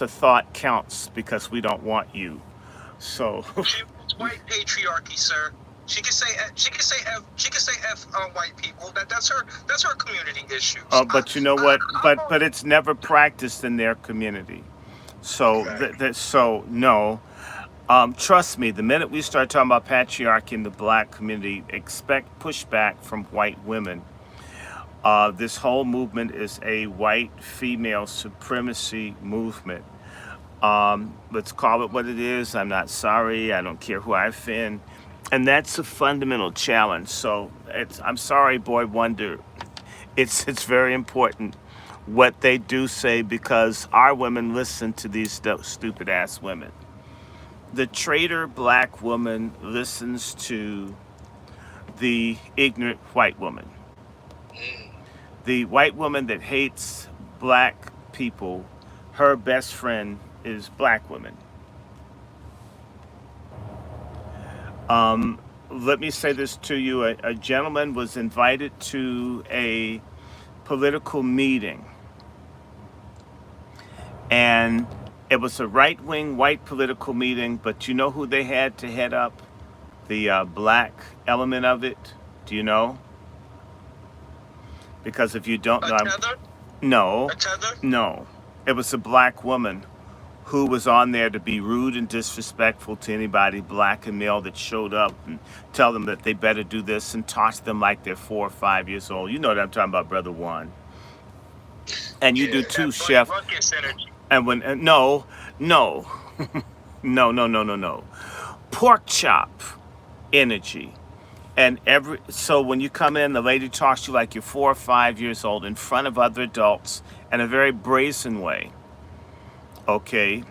the thought counts because we don't want you. So, She wants white patriarchy, sir. She can say F white people. That's her community issues. but you know what? But it's never practiced in their community. So Okay. so no. Trust me, the minute we start talking about patriarchy in the black community, expect pushback from white women. This whole movement is a white female supremacy movement. Let's call it what it is. I'm not sorry. I don't care who I offend. And that's a fundamental challenge. So I'm sorry, Boy Wonder. It's very important what they do say because our women listen to these stupid ass women. The traitor black woman listens to the ignorant white woman. Mm. The white woman that hates black people, her best friend is black women. Let me say this to you. A gentleman was invited to a political meeting, and it was a right wing white political meeting, but you know who they had to head up the black element of it? Do you know? Because if you don't A know, tether? no, A tether? no. It was a black woman who was on there to be rude and disrespectful to anybody, black and male, that showed up and tell them that they better do this and talk to them like they're 4 or 5 years old. You know what I'm talking about, Brother Juan. And you do Yeah, too, that Buddy Chef. Ruckus energy. And when, no, no, no, no, no, no, no. Pork chop energy. And so when you come in, the lady talks to you like you're 4 or 5 years old in front of other adults in a very brazen way. Okay.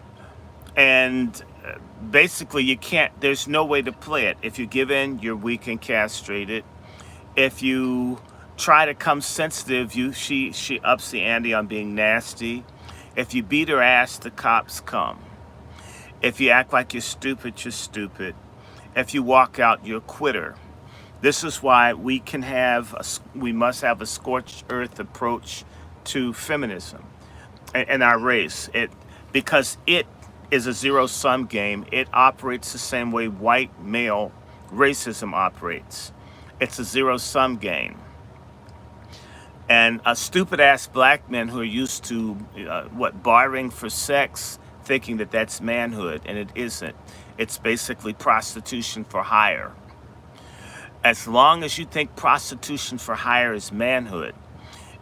And basically you can't, there's no way to play it. If you give in, you're weak and castrated. If you try to come sensitive, she ups the ante on being nasty. If you beat her ass, the cops come. If you act like you're stupid, you're stupid. If you walk out, you're a quitter. This is why we must have a scorched earth approach to feminism and our race. Because it is a zero sum game. It operates the same way white male racism operates. It's a zero sum game. And stupid ass black men who are used to barring for sex, thinking that that's manhood, and it isn't. It's basically prostitution for hire. As long as you think prostitution for hire is manhood,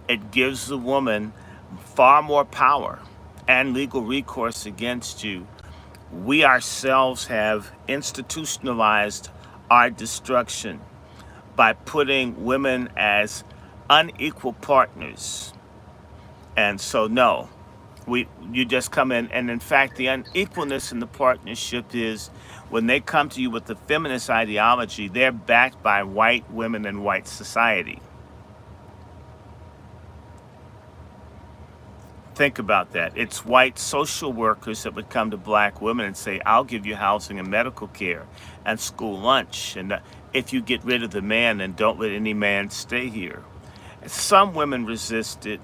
it gives the woman far more power and legal recourse against you. We ourselves have institutionalized our destruction by putting women as unequal partners. And so, no, you just come in, and in fact, the unequalness in the partnership is when they come to you with the feminist ideology, they're backed by white women and white society. Think about that. It's white social workers that would come to black women and say, I'll give you housing and medical care and school lunch. And if you get rid of the man and don't let any man stay here. Some women resist it,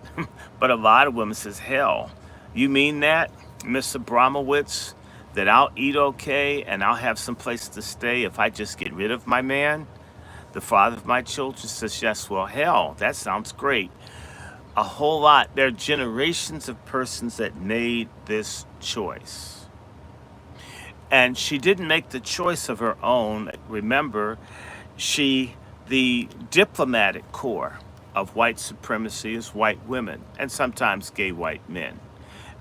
but a lot of women says, hell, you mean that, Miss Abramowitz, that I'll eat okay and I'll have some place to stay if I just get rid of my man? The father of my children says, yes, well, hell, that sounds great. A whole lot. There are generations of persons that made this choice. And she didn't make the choice of her own. Remember, the diplomatic corps of white supremacy is white women and sometimes gay white men.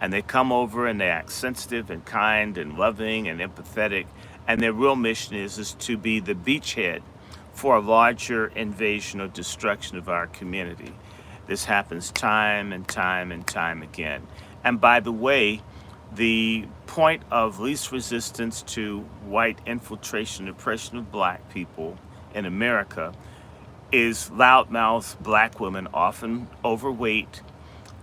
And they come over and they act sensitive and kind and loving and empathetic. And their real mission is to be the beachhead for a larger invasion or destruction of our community. This happens time and time and time again. And by the way, the point of least resistance to white infiltration and oppression of black people in America is loudmouth black women, often overweight.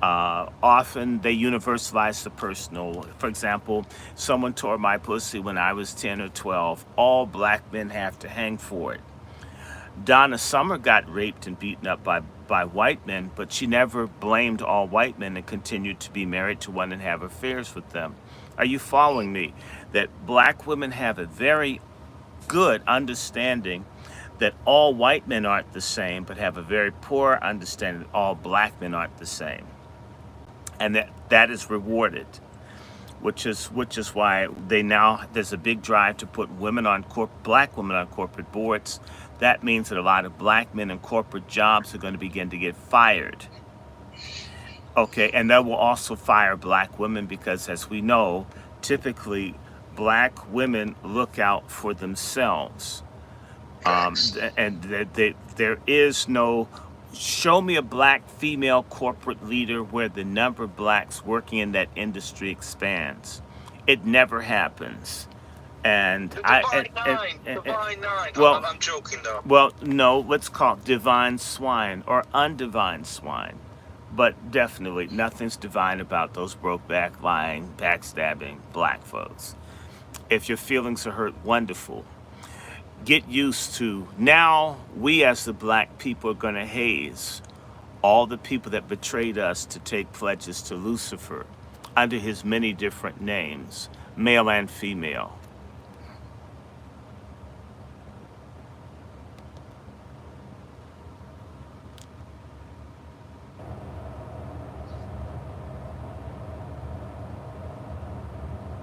Often they universalize the personal. For example, someone tore my pussy when I was 10 or 12. All black men have to hang for it. Donna Summer got raped and beaten up by white men, but she never blamed all white men and continued to be married to one and have affairs with them. Are you following me? That black women have a very good understanding that all white men aren't the same, but have a very poor understanding that all black men aren't the same, and that is rewarded, which is why there's a big drive to put black women on corporate boards. That means that a lot of black men in corporate jobs are going to begin to get fired. Okay, and that will also fire black women because, as we know, typically black women look out for themselves. Facts. And there is no, show me a black female corporate leader where the number of blacks working in that industry expands. It never happens. And The I Divine Nine. and Divine Nine. well, I'm joking though. well, no, let's call it divine swine or undivine swine. But definitely, nothing's divine about those broke back, lying, backstabbing black folks. If your feelings are hurt, wonderful. Get used to, now we as the black people are going to haze all the people that betrayed us to take pledges to Lucifer under his many different names, male and female.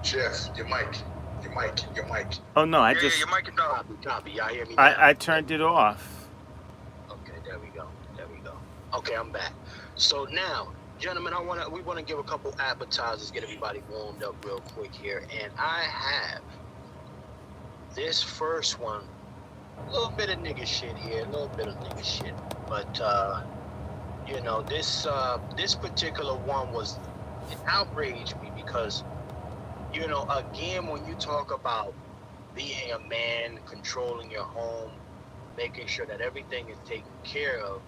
Chef, your mic. Oh no, Yeah, your mic is down. Copy. Y'all hear me now? I turned it off. Okay, there we go. Okay, I'm back. So now, gentlemen, we wanna give a couple appetizers, get everybody warmed up real quick here. And I have this first one, a little bit of nigga shit here, But this particular one it outraged me because, again, when you talk about being a man, controlling your home, making sure that everything is taken care of,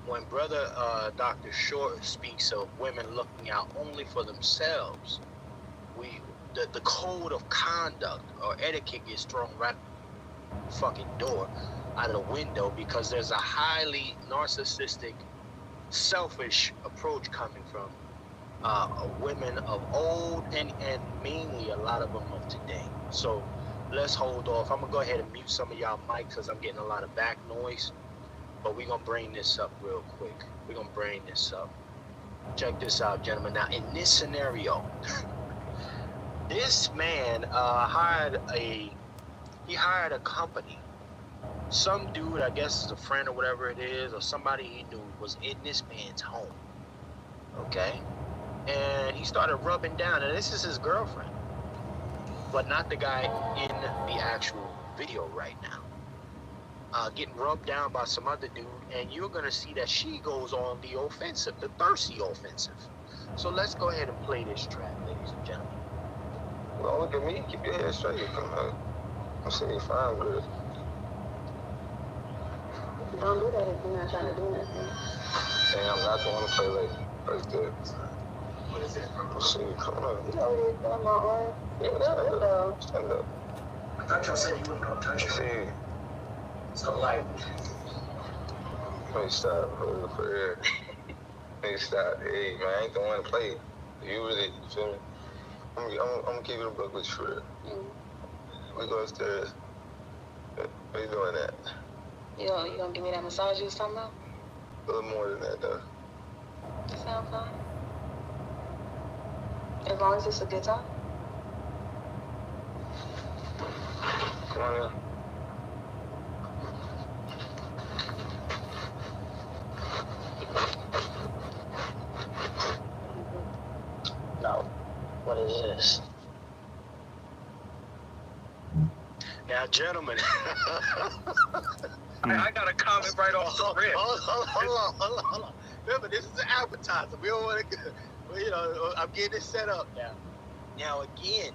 when brother Dr. Short speaks of women looking out only for themselves, the code of conduct or etiquette gets thrown right out the fucking door, out of the window, because there's a highly narcissistic, selfish approach coming from women of old and mainly a lot of them of today. So let's hold off. I'm gonna go ahead and mute some of y'all mics because I'm getting a lot of back noise. But we're gonna bring this up real quick. Check this out, gentlemen. Now in this scenario, this man hired a company. Some dude, I guess is a friend or whatever it is, or somebody he knew, was in this man's home. Okay? And he started rubbing down, and this is his girlfriend, but not the guy in the actual video right now. Getting rubbed down by some other dude, and you're gonna see that she goes on the offensive, the thirsty offensive. So let's go ahead and play this track, ladies and gentlemen. Well, look at me. Keep your head straight. Come on. I'm sitting fine with it. Don't do that if you're not trying to do nothing. Hey, I'm not the one to play like that. What is it? Shit, come on. You know what it is, my arm. Stand up. I thought y'all said you wouldn't go touch her. See, So like, let me stop real quick. Let me stop. Hey, man, I ain't the one to play. You really, you feel me? I'm gonna keep it a book with you. We go upstairs. What you doing that? You gonna give me that massage you was talking about? A little more than that, though. That sound fine. As long as it's a good time. Come on in. no. What is this? Now, gentlemen. I got a comment right off the rip. Hold on. Remember, this is an appetizer. We don't want to, I'm getting it set up now. Now, again,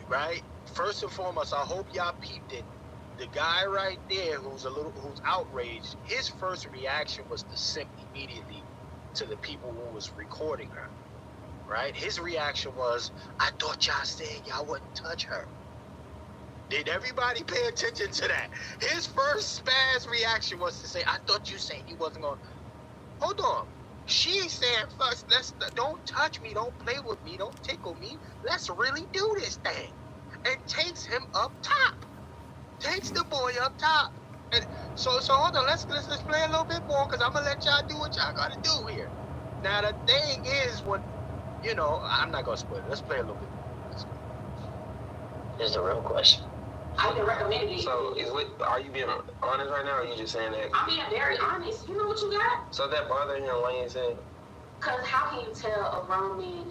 right? First and foremost, I hope y'all peeped it. The guy right there who's outraged, his first reaction was to simp immediately to the people who was recording her, right? His reaction was, I thought y'all said y'all wouldn't touch her. Did everybody pay attention to that? His first spaz reaction was to say, I thought you said you wasn't going to. Hold on. She's saying, first, don't touch me, don't play with me, don't tickle me. Let's really do this thing. And takes him up top. Takes the boy up top. And so hold on, let's play a little bit more, because I'm going to let y'all do what y'all got to do here. Now, the thing is, when, I'm not going to spoil it. Let's play a little bit more. Here's the real question. I can recommend it. So, are you being honest right now, or are you just saying that? I'm being very honest. You know what you got? So that bothering him, like you said? Because how can you tell a grown man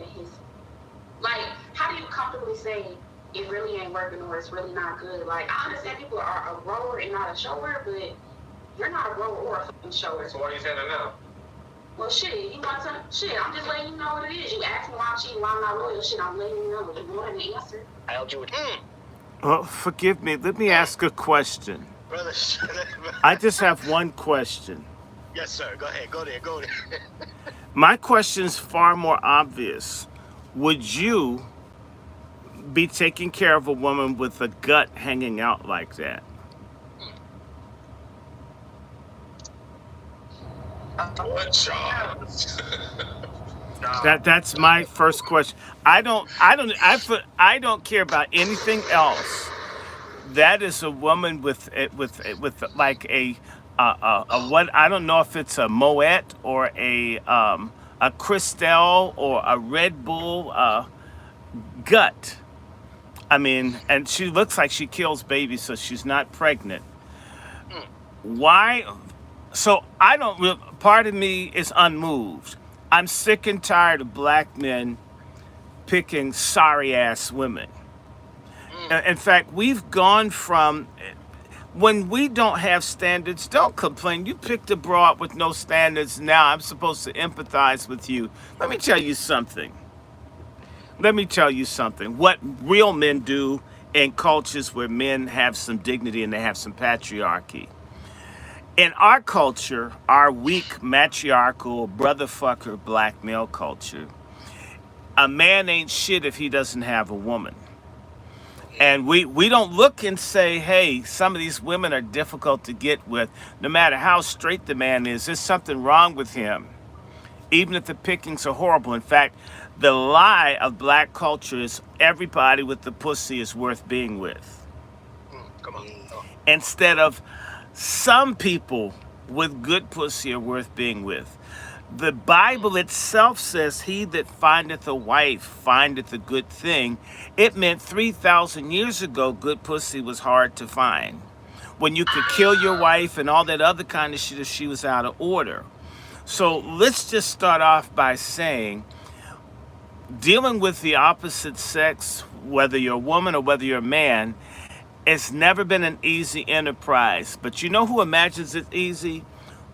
that how do you comfortably say it really ain't working or it's really not good? Like, I understand people are a grower and not a shower, but you're not a grower or a fucking shower. So why are you saying that now? Well, shit, you want some shit? I'm just letting you know what it is. You asked me why I'm cheating, why I'm not loyal. Shit, I'm letting you know. You want an answer? I held you with, Well, forgive me. Let me ask a question. brother. I just have one question. Yes, sir. Go ahead. Go there. My question is far more obvious. Would you be taking care of a woman with a gut hanging out like that? What Charles? That's my first question. I don't care about anything else. That is a woman with like a what, I don't know if it's a Moet or a Cristal or a Red Bull gut. I mean, and she looks like she kills babies, so she's not pregnant. Why? So part of me is unmoved. I'm sick and tired of black men picking sorry ass women. In fact, we've gone from, when we don't have standards, don't complain. You picked a broad with no standards. Now I'm supposed to empathize with you. Let me tell you something. What real men do in cultures where men have some dignity and they have some patriarchy. In our culture, our weak, matriarchal, brotherfucker, black male culture, a man ain't shit if he doesn't have a woman. And we don't look and say, hey, some of these women are difficult to get with. No matter how straight the man is, there's something wrong with him. Even if the pickings are horrible. In fact, the lie of black culture is everybody with the pussy is worth being with. Come on. Instead of some people with good pussy are worth being with. The Bible itself says, he that findeth a wife findeth a good thing. It meant 3,000 years ago, good pussy was hard to find. When you could kill your wife and all that other kind of shit if she was out of order. So let's just start off by saying, dealing with the opposite sex, whether you're a woman or whether you're a man, it's never been an easy enterprise. But you know who imagines it easy?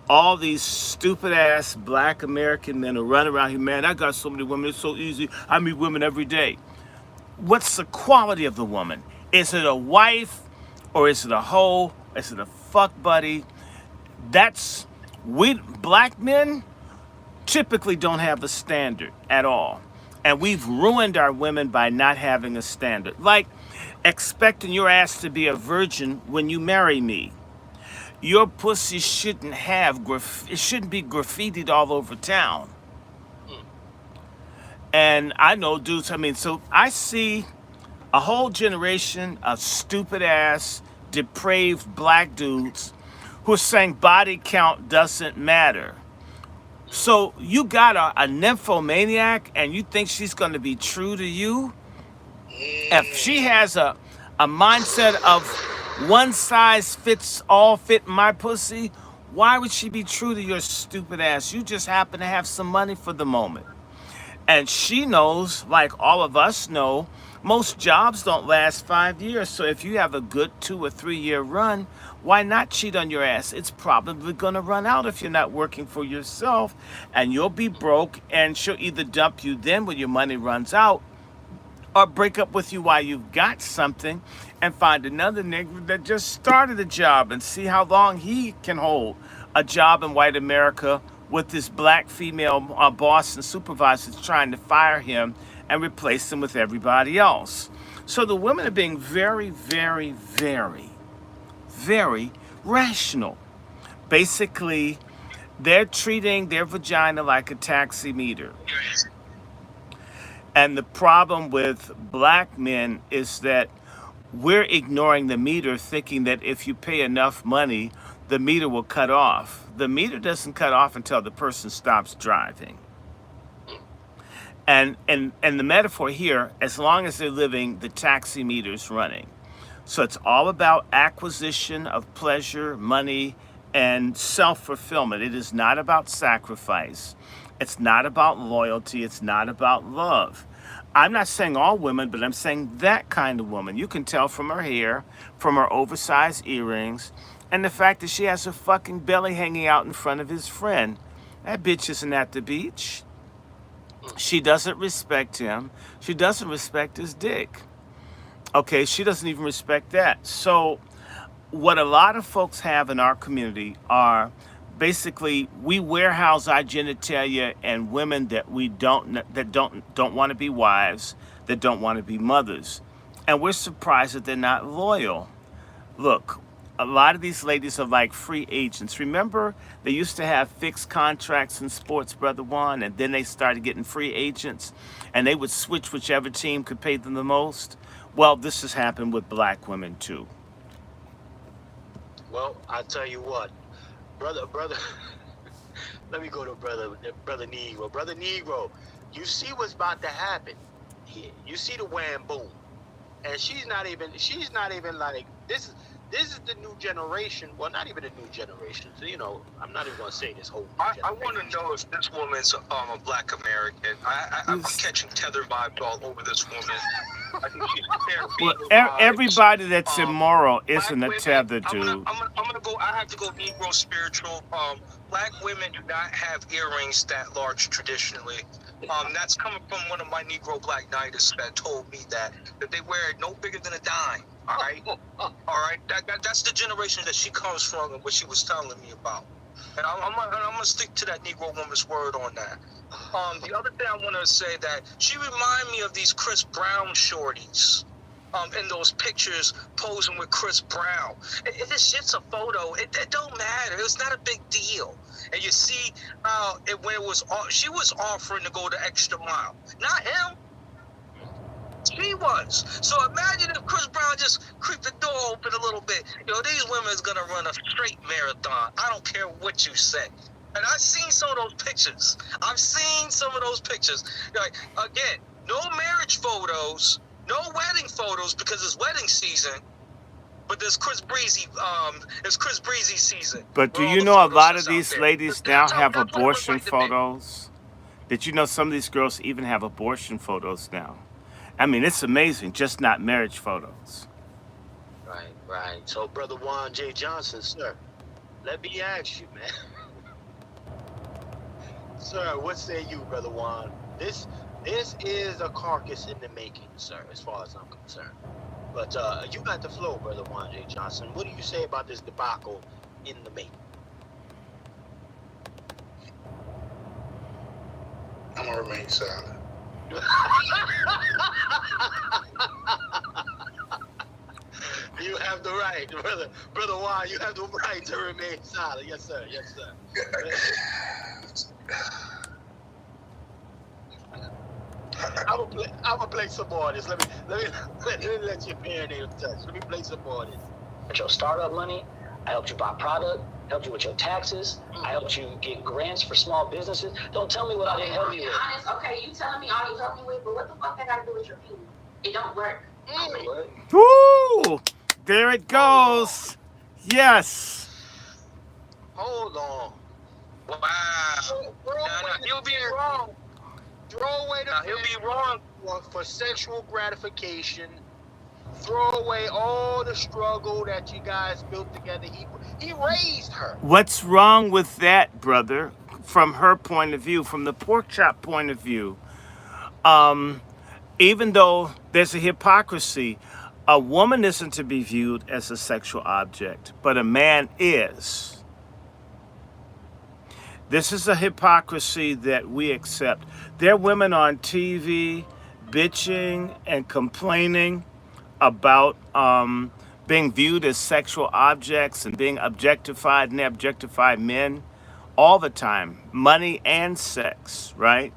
All these stupid ass black American men who run around here, man, I got so many women, it's so easy. I meet women every day. What's the quality of the woman? Is it a wife or is it a hoe? Is it a fuck buddy? Black men typically don't have a standard at all. And we've ruined our women by not having a standard. Like expecting your ass to be a virgin when you marry me. Your pussy shouldn't it shouldn't be graffitied all over town. And I know dudes, so I see a whole generation of stupid ass, depraved black dudes who are saying body count doesn't matter. So you got a nymphomaniac and you think she's going to be true to you? If she has a mindset of one size fits all fit my pussy, why would she be true to your stupid ass? You just happen to have some money for the moment. And she knows, like all of us know, most jobs don't last 5 years. So if you have a good 2 or 3 year run, why not cheat on your ass? It's probably going to run out if you're not working for yourself, and you'll be broke, and she'll either dump you then when your money runs out, or break up with you while you've got something and find another nigga that just started a job and see how long he can hold a job in white America with this black female boss and supervisor trying to fire him and replace him with everybody else. So the women are being very, very, very, very rational. Basically, they're treating their vagina like a taxi meter. And the problem with black men is that we're ignoring the meter, thinking that if you pay enough money, the meter will cut off. The meter doesn't cut off until the person stops driving. And the metaphor here, as long as they're living, the taxi meter's running. So it's all about acquisition of pleasure, money, and self-fulfillment. It is not about sacrifice. It's not about loyalty. It's not about love. I'm not saying all women, but I'm saying that kind of woman. You can tell from her hair, from her oversized earrings, and the fact that she has her fucking belly hanging out in front of his friend. That bitch isn't at the beach. She doesn't respect him. She doesn't respect his dick. Okay, she doesn't even respect that. So what a lot of folks have in our community are basically, we warehouse our genitalia and women that we don't want to be wives, that don't want to be mothers. And we're surprised that they're not loyal. Look, a lot of these ladies are like free agents. Remember, they used to have fixed contracts in sports, Brother Juan, and then they started getting free agents, and they would switch whichever team could pay them the most. Well, this has happened with black women too. Well, I tell you what, brother. Let me go to brother Negro. Brother Negro, you see what's about to happen here. You see the wham boom, and she's not even like this. This is the new generation. Well, not even a new generation. So, I'm not even going to say this whole. I want to know if this woman's a black American. I'm catching tether vibes all over this woman. I think she's Well, vibes. everybody that's immoral isn't a women- tether, I'm dude. gonna go. I have to go Negro spiritual. Black women do not have earrings that large traditionally. That's coming from one of my Negro black knights that told me that they wear it no bigger than a dime. All right, all right. That's the generation that she comes from and what she was telling me about. And I'm gonna stick to that Negro woman's word on that. The other thing I want to say that she remind me of these Chris Brown shorties. In those pictures posing with Chris Brown. If this shit's a photo, it don't matter. It's not a big deal. And you see how she was offering to go the extra mile. Not him. She was. So imagine if Chris Brown just creeped the door open a little bit. These women is going to run a straight marathon. I don't care what you say. And I've seen some of those pictures. Like, again, no marriage photos, no wedding photos because it's wedding season. But there's Chris Breezy season. But do Where all you the know a photos lot is of out these there. ladies That's now how- have that's what it looks abortion like to me. photos? Did you know some of these girls even have abortion photos now? I mean, it's amazing, just not marriage photos. Right. So, Brother Juan J. Johnson, sir, let me ask you, man. Sir, what say you, Brother Juan? This is a carcass in the making, sir, as far as I'm concerned. But you got the flow, Brother Juan J. Johnson. What do you say about this debacle in the making? I'm gonna remain silent. You have the right, brother Juan. You have the right to remain silent. Yes, sir. I'm gonna play some more of this. Let me let you marinate a touch. Let me play some more of this. With your startup money, I helped you buy product, helped you with your taxes, I helped you get grants for small businesses. Don't tell me what I didn't help you with. Honest, okay, you telling me all you helped me with, but what the fuck that got to do with your penis? It don't work. Woo! There it goes. Yes. Hold on. Wow. He'll be wrong. Throw away He'll be wrong. for sexual gratification. Throw away all the struggle that you guys built together. He raised her. What's wrong with that, brother? From her point of view, from the pork chop point of view, even though there's a hypocrisy, a woman isn't to be viewed as a sexual object, but a man is. This is a hypocrisy that we accept. There are women on TV bitching and complaining about being viewed as sexual objects and being objectified, and they objectify men all the time, money and sex, right?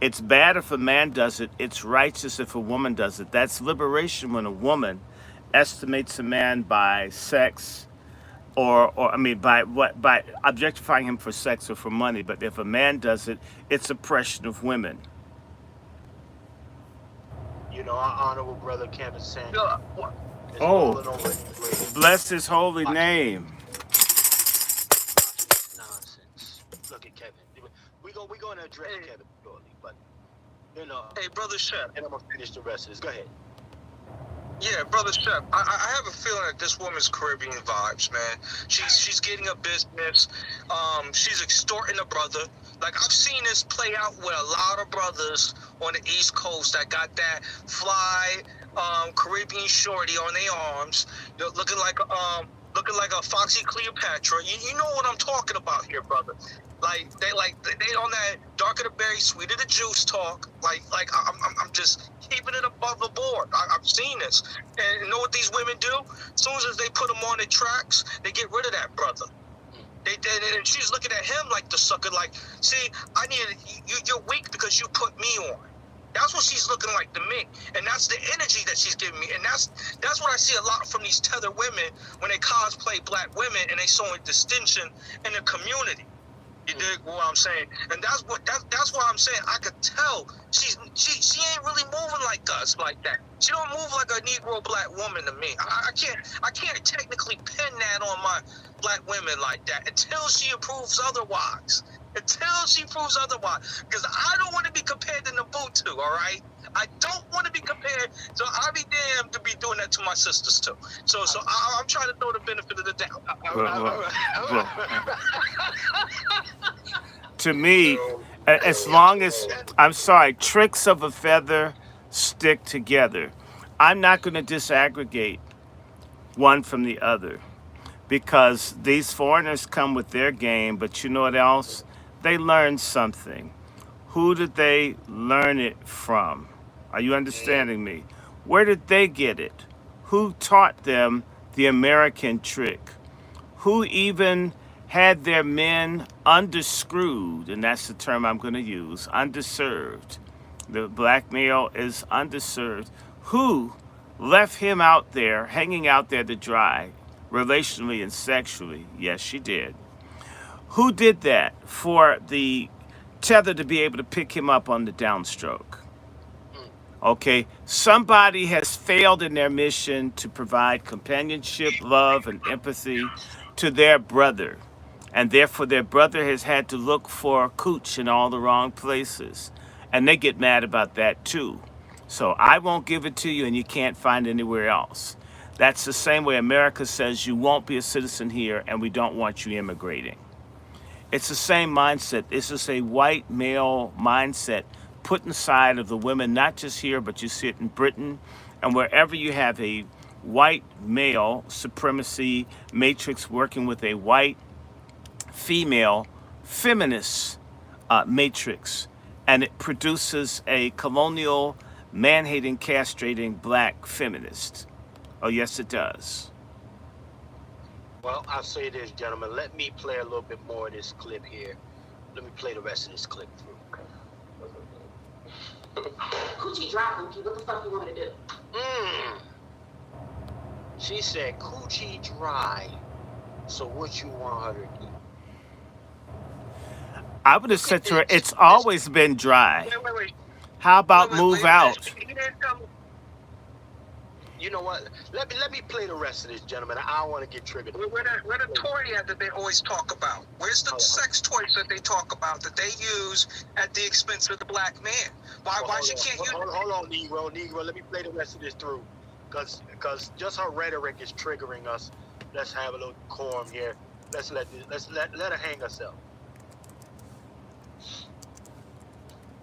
It's bad if a man does it. It's righteous if a woman does it. That's liberation when a woman estimates a man by sex or I mean by objectifying him for sex or for money. But if a man does it, it's oppression of women. You know, our honorable brother Kevin Samuel Yeah, is Oh, rolling over in the grave. bless his holy name. Nonsense. Look at Kevin. We're going to address Hey. Kevin shortly, but you know, hey, brother Chef. and I'm gonna finish the rest of this. Go ahead. Yeah, brother Chef. I have a feeling that this woman's Caribbean vibes, man. She's getting a business. She's extorting a brother. Like I've seen this play out with a lot of brothers on the East Coast that got that fly Caribbean shorty on their arms, looking like a foxy Cleopatra. You know what I'm talking about here, brother. Like they on that dark of the berry, sweet of the juice talk. Like I'm just keeping it above the board. I've seen this, and you know what these women do? As soon as they put them on the tracks, they get rid of that brother. And she's looking at him like the sucker. Like, see, you're weak because you put me on. That's what she's looking like to me, and that's the energy that she's giving me, and that's what I see a lot from these tether women when they cosplay black women and they showing distinction in the community. You dig what I'm saying? And that's what I'm saying. I could tell she ain't really moving like us like that. She don't move like a Negro black woman to me. I can't technically pin that on my black women like that until she proves otherwise. Because I don't want to be compared to Nabutu, all right? I don't want to be compared, so I'll be damned to be doing that to my sisters too. So I'm trying to throw the benefit of the doubt. Well, to me, as long as, I'm sorry, tricks of a feather stick together. I'm not going to disaggregate one from the other because these foreigners come with their game, but you know what else? They learned something. Who did they learn it from? Are you understanding me? Where did they get it? Who taught them the American trick? Who even had their men underscrewed, and that's the term I'm going to use, underserved. The black male is underserved. Who left him out there, hanging out there to dry, relationally and sexually? Yes, she did. Who did that for the tether to be able to pick him up on the downstroke? Okay, somebody has failed in their mission to provide companionship, love, and empathy to their brother. And therefore, their brother has had to look for cooch in all the wrong places. And they get mad about that too. So I won't give it to you and you can't find anywhere else. That's the same way America says you won't be a citizen here and we don't want you immigrating. It's the same mindset. It's just a white male mindset put inside of the women, not just here, but you see it in Britain and wherever you have a white male supremacy matrix working with a white female feminist matrix, and it produces a colonial, man-hating, castrating black feminist. Oh, yes, it does. Well, I'll say this, gentlemen. Let me play a little bit more of this clip here. Let me play the rest of this clip through. Coochie dry, Coochie. What the fuck you want me to do? She said, "Coochie dry." So what you want her to do? I would have said to her, it's always been dry. Wait. How about move out? You didn't tell me. You know what? Let me play the rest of this, gentlemen. I don't want to get triggered. Where the toy at that they always talk about? Where's the sex toys that they talk about that they use at the expense of the black man? Why she can't use? Hold on, Negro. Let me play the rest of this through, because just her rhetoric is triggering us. Let's have a little decorum here. Let's let her hang herself.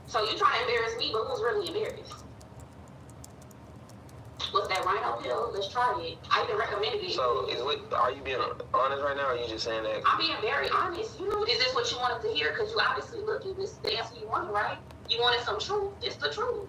So you trying to embarrass me, but who's really embarrassed? What's that rhino pill? Let's try it. I even recommended it. So, are you being honest right now, or are you just saying that? I'm being very honest. You know, is this what you wanted to hear? Because you obviously looking this the answer you wanted, right? You wanted some truth. It's the truth.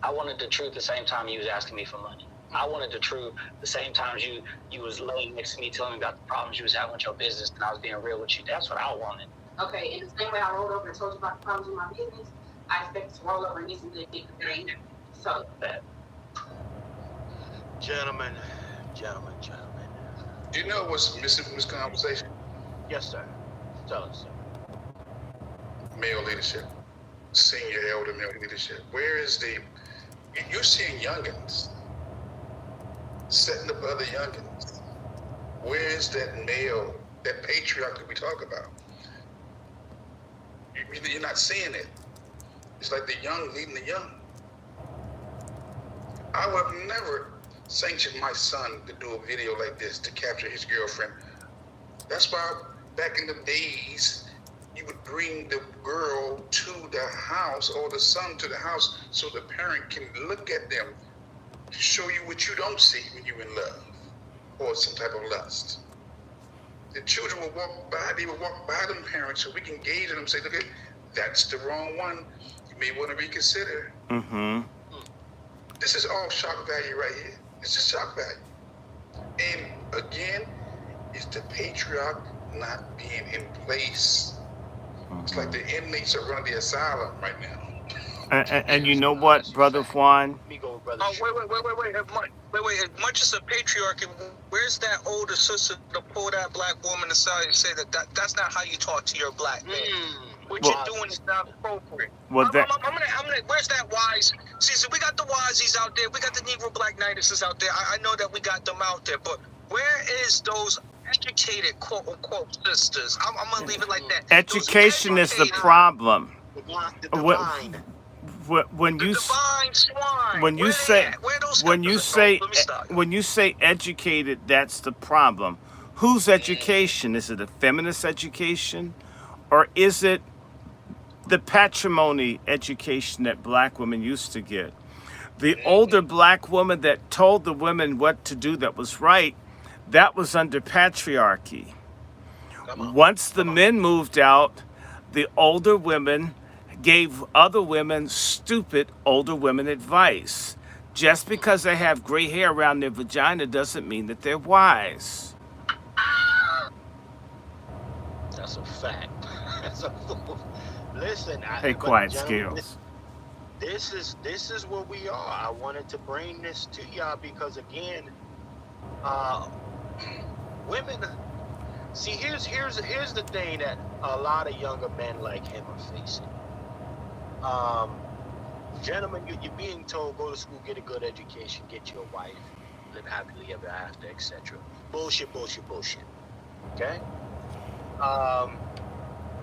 I wanted the truth the same time you was asking me for money. I wanted the truth. The same times you was laying next to me telling me about the problems you was having with your business, and I was being real with you. That's what I wanted. Okay, in the same way I rolled over and told you about the problems with my business, I expect to roll over and get some good dick today. So, Gentlemen. You know what's missing from this conversation? Yes, sir. Tell us, sir. Male leadership, senior elder male leadership. Where is you're seeing youngins setting up other youngins. Where is that male, that patriarch that we talk about? You're not seeing it. It's like the young leading the young. I would have never sanctioned my son to do a video like this to capture his girlfriend. That's why back in the days, you would bring the girl to the house or the son to the house so the parent can look at them to show you what you don't see when you're in love or some type of lust. The children will walk by, they will walk by them parents so we can gauge them and say, look, that's the wrong one. You may want to reconsider. Mm-hmm. This is all shock value right here. This is shock value. And again, it's the patriarch not being in place. It's like the inmates are running the asylum right now. And you know what, Brother Juan? Let me go, brother. Oh, wait. As much as a patriarchy, where's that older sister to pull that black woman aside and say that's not how you talk to your black man? What you're doing is not appropriate. Well, I'm gonna, where's that wise? See, so we got the wisies out there. We got the Negro Black Knights out there. I know that we got them out there, but where is those educated, quote unquote, sisters? I'm gonna leave it like that. Education is the problem. The divine. When you divine swine. when you Where say they at? Where those when you suckers say at? Let me stop. when you say educated, that's the problem. Whose education? Is it a feminist education, or is it the patrimony education that black women used to get? The older black woman that told the women what to do that was right, that was under patriarchy. Once the men moved out, the older women gave other women stupid older women advice. Just because they have gray hair around their vagina doesn't mean that they're wise. That's a fact. That's a listen. Hey, quiet skills. This is where we are. I wanted to bring this to y'all because again, women. See, here's the thing that a lot of younger men like him are facing. Gentlemen, you're being told go to school, get a good education, get you a wife, live happily ever after, etc. Bullshit. Okay.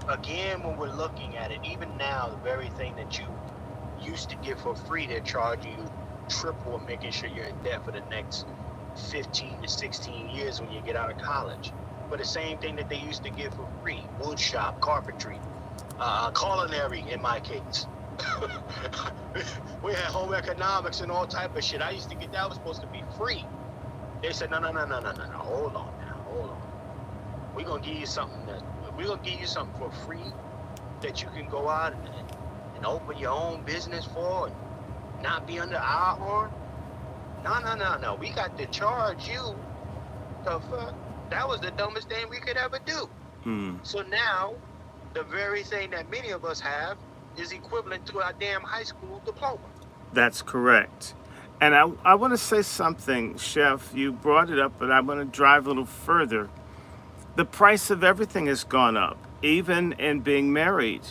Again, when we're looking at it, even now, the very thing that you used to get for free, they're charging you triple and making sure you're in debt for the next 15 to 16 years when you get out of college. But the same thing that they used to get for free, wood shop, carpentry, culinary in my case. We had home economics and all type of shit. I used to get that was supposed to be free. They said, no, hold on. We're gonna give you something for free that you can go out and open your own business for and not be under our horn. No. We got to charge you. The fuck? That was the dumbest thing we could ever do. So now, the very thing that many of us have is equivalent to our damn high school diploma. That's correct. And I want to say something, Chef. You brought it up, but I want to drive a little further. The price of everything has gone up, even in being married.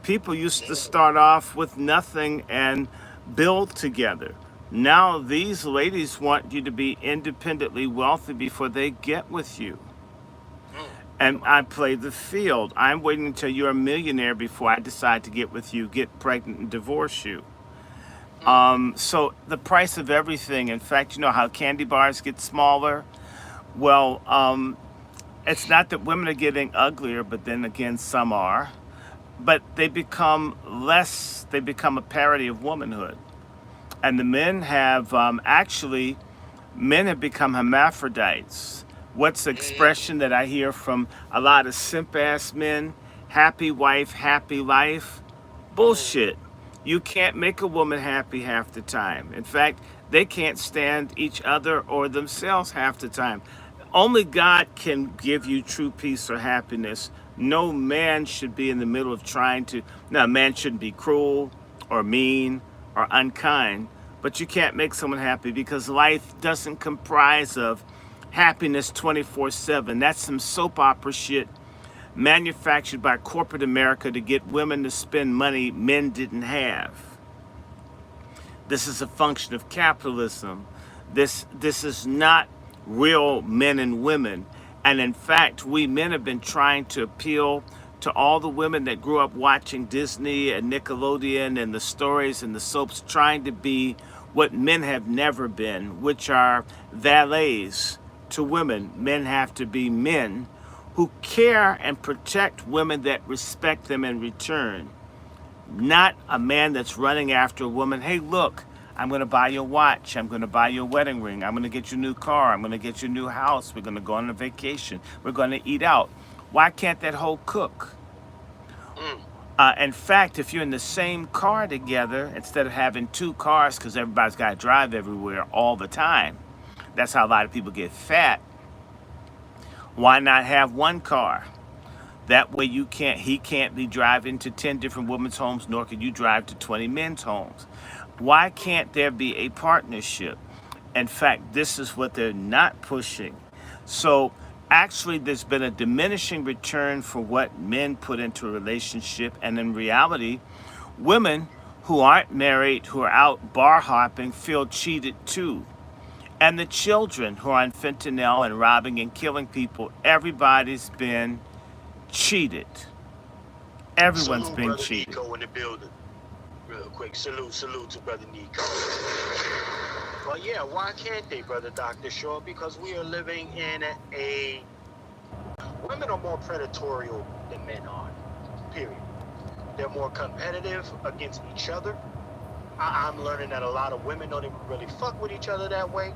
People used to start off with nothing and build together. Now these ladies want you to be independently wealthy before they get with you. And I play the field. I'm waiting until you're a millionaire before I decide to get with you, get pregnant, and divorce you. So the price of everything, in fact, you know how candy bars get smaller? Well, it's not that women are getting uglier, but then again, some are. But they become less, they become a parody of womanhood. And the men have, men have become hermaphrodites. What's the expression that I hear from a lot of simp-ass men? Happy wife, happy life? Bullshit. You can't make a woman happy half the time. In fact, they can't stand each other or themselves half the time. Only God can give you true peace or happiness. No man should be in the middle of trying to. Now, a man shouldn't be cruel or mean or unkind, but you can't make someone happy because life doesn't comprise of happiness 24/7. That's some soap opera shit manufactured by corporate America to get women to spend money men didn't have. This is a function of capitalism. This is not real men and women. And in fact, we men have been trying to appeal to all the women that grew up watching Disney and Nickelodeon and the stories and the soaps, trying to be what men have never been, which are valets to women. Men have to be men who care and protect women that respect them in return. Not a man that's running after a woman. Hey, look, I'm going to buy you a watch. I'm going to buy you a wedding ring. I'm going to get you a new car. I'm going to get you a new house. We're going to go on a vacation. We're going to eat out. Why can't that hoe cook? In fact, if you're in the same car together, instead of having two cars, because everybody's got to drive everywhere all the time, that's how a lot of people get fat. Why not have one car? That way he can't be driving to 10 different women's homes, nor can you drive to 20 men's homes. Why can't there be a partnership? In fact, this is what they're not pushing. So actually, there's been a diminishing return for what men put into a relationship. And in reality, women who aren't married, who are out bar hopping, feel cheated too. And the children who are on fentanyl and robbing and killing people, everybody's been cheated. Everyone's Salute, been Brother cheated. Nico in the building. Real quick, salute to Brother Nico. Well, yeah, why can't they, Brother Dr. Shaw? Because we are living in women are more predatory than men are, period. They're more competitive against each other. I'm learning that a lot of women don't even really fuck with each other that way.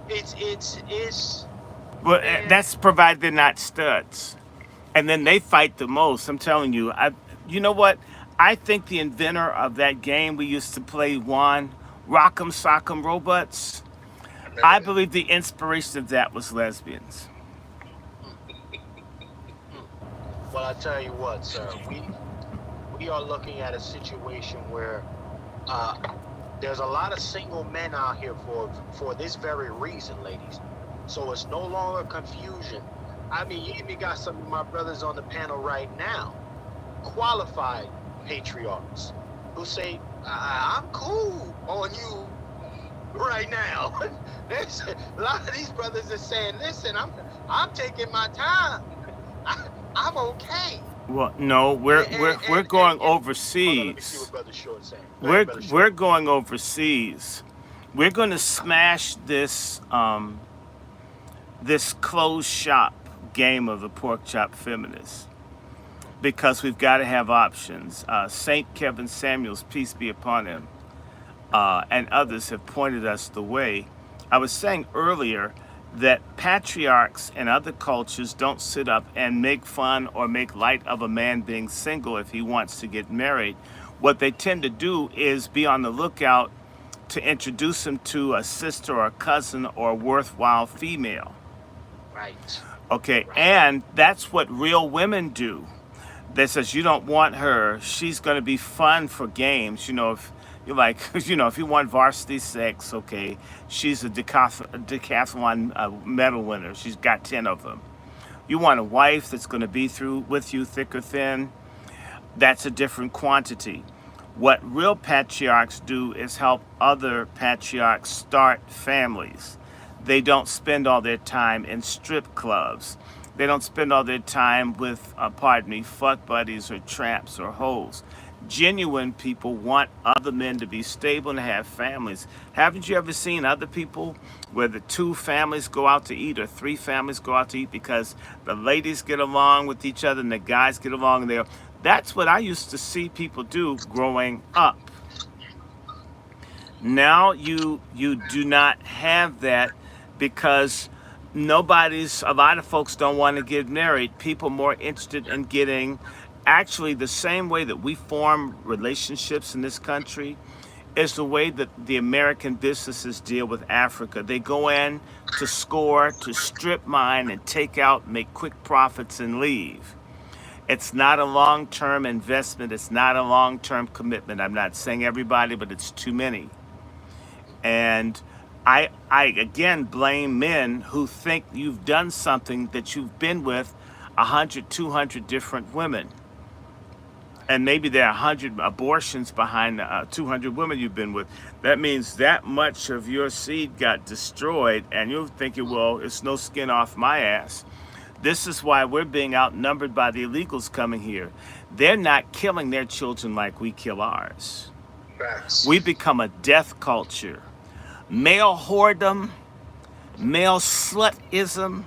It's Well, that's provided they're not studs. And then they fight the most. I'm telling you. You know what? I think the inventor of that game we used to play, Juan, Rock'em Sock'em Robots, I believe the inspiration of that was lesbians. Well, I tell you what, sir, we are looking at a situation where there's a lot of single men out here for this very reason, ladies. So it's no longer confusion. I mean, you even got some of my brothers on the panel right now, qualified patriarchs, who say, I'm cool on you right now. There's a lot of these brothers are saying, listen, I'm taking my time. I'm okay. Well, no, we're going overseas. Let me see what Brother Short's saying. We're going overseas. We're going to smash this this closed shop game of the pork chop feminists, because we've got to have options. Saint Kevin Samuels, peace be upon him, and others have pointed us the way. I was saying earlier that patriarchs in other cultures don't sit up and make fun or make light of a man being single if he wants to get married. What they tend to do is be on the lookout to introduce him to a sister or a cousin or a worthwhile female. Right. Okay, and that's what real women do. They says, you don't want her, she's going to be fun for games. You know, if you're like, you know, if you want varsity sex, okay, she's a decathlon medal winner. She's got 10 of them. You want a wife that's going to be through with you thick or thin, that's a different quantity. What real patriarchs do is help other patriarchs start families. They don't spend all their time in strip clubs. They don't spend all their time with, fuck buddies or tramps or hoes. Genuine people want other men to be stable and have families. Haven't you ever seen other people where the two families go out to eat or three families go out to eat because the ladies get along with each other and the guys get along there? That's what I used to see people do growing up. Now you do not have that, because a lot of folks don't want to get married. People are more interested in getting, actually the same way that we form relationships in this country is the way that the American businesses deal with Africa. They go in to score, to strip mine and take out, make quick profits and leave. It's not a long-term investment. It's not a long-term commitment. I'm not saying everybody, but it's too many. And I again blame men who think you've done something that you've been with 100, 200 different women. And maybe there are 100 abortions behind 200 women you've been with. That means that much of your seed got destroyed, and you're thinking, well, it's no skin off my ass. This is why we're being outnumbered by the illegals coming here. They're not killing their children like we kill ours. Facts. We become a death culture. Male whoredom, male slutism,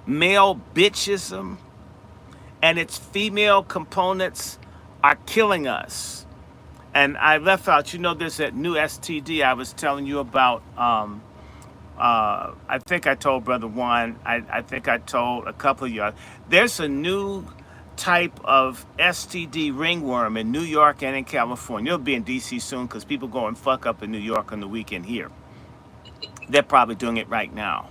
male bitchism, and its female components are killing us. And I left out, there's that new STD I was telling you about. I think I told Brother Juan, I think I told a couple of y'all. There's a new type of STD ringworm in New York and in California. It'll be in DC soon because people go and fuck up in New York on the weekend here. They're probably doing it right now.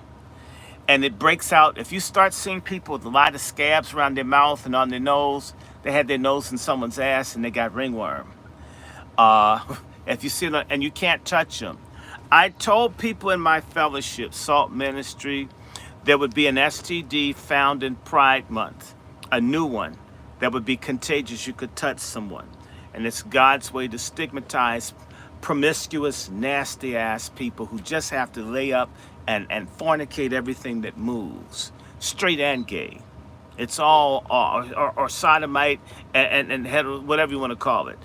And it breaks out. If you start seeing people with a lot of scabs around their mouth and on their nose, they had their nose in someone's ass and they got ringworm. If you see them, and you can't touch them. I told people in my fellowship, Salt Ministry, there would be an STD found in Pride Month, a new one that would be contagious. You could touch someone. And it's God's way to stigmatize promiscuous, nasty ass people who just have to lay up and fornicate everything that moves, straight and gay. It's all, or sodomite and hetero, whatever you want to call it.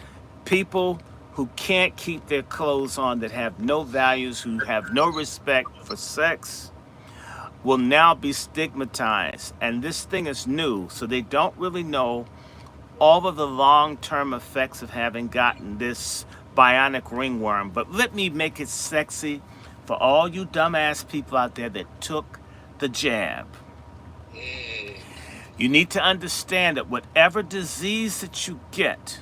People who can't keep their clothes on, that have no values, who have no respect for sex, will now be stigmatized. And this thing is new, so they don't really know all of the long-term effects of having gotten this bionic ringworm. But let me make it sexy for all you dumbass people out there that took the jab. You need to understand that whatever disease that you get,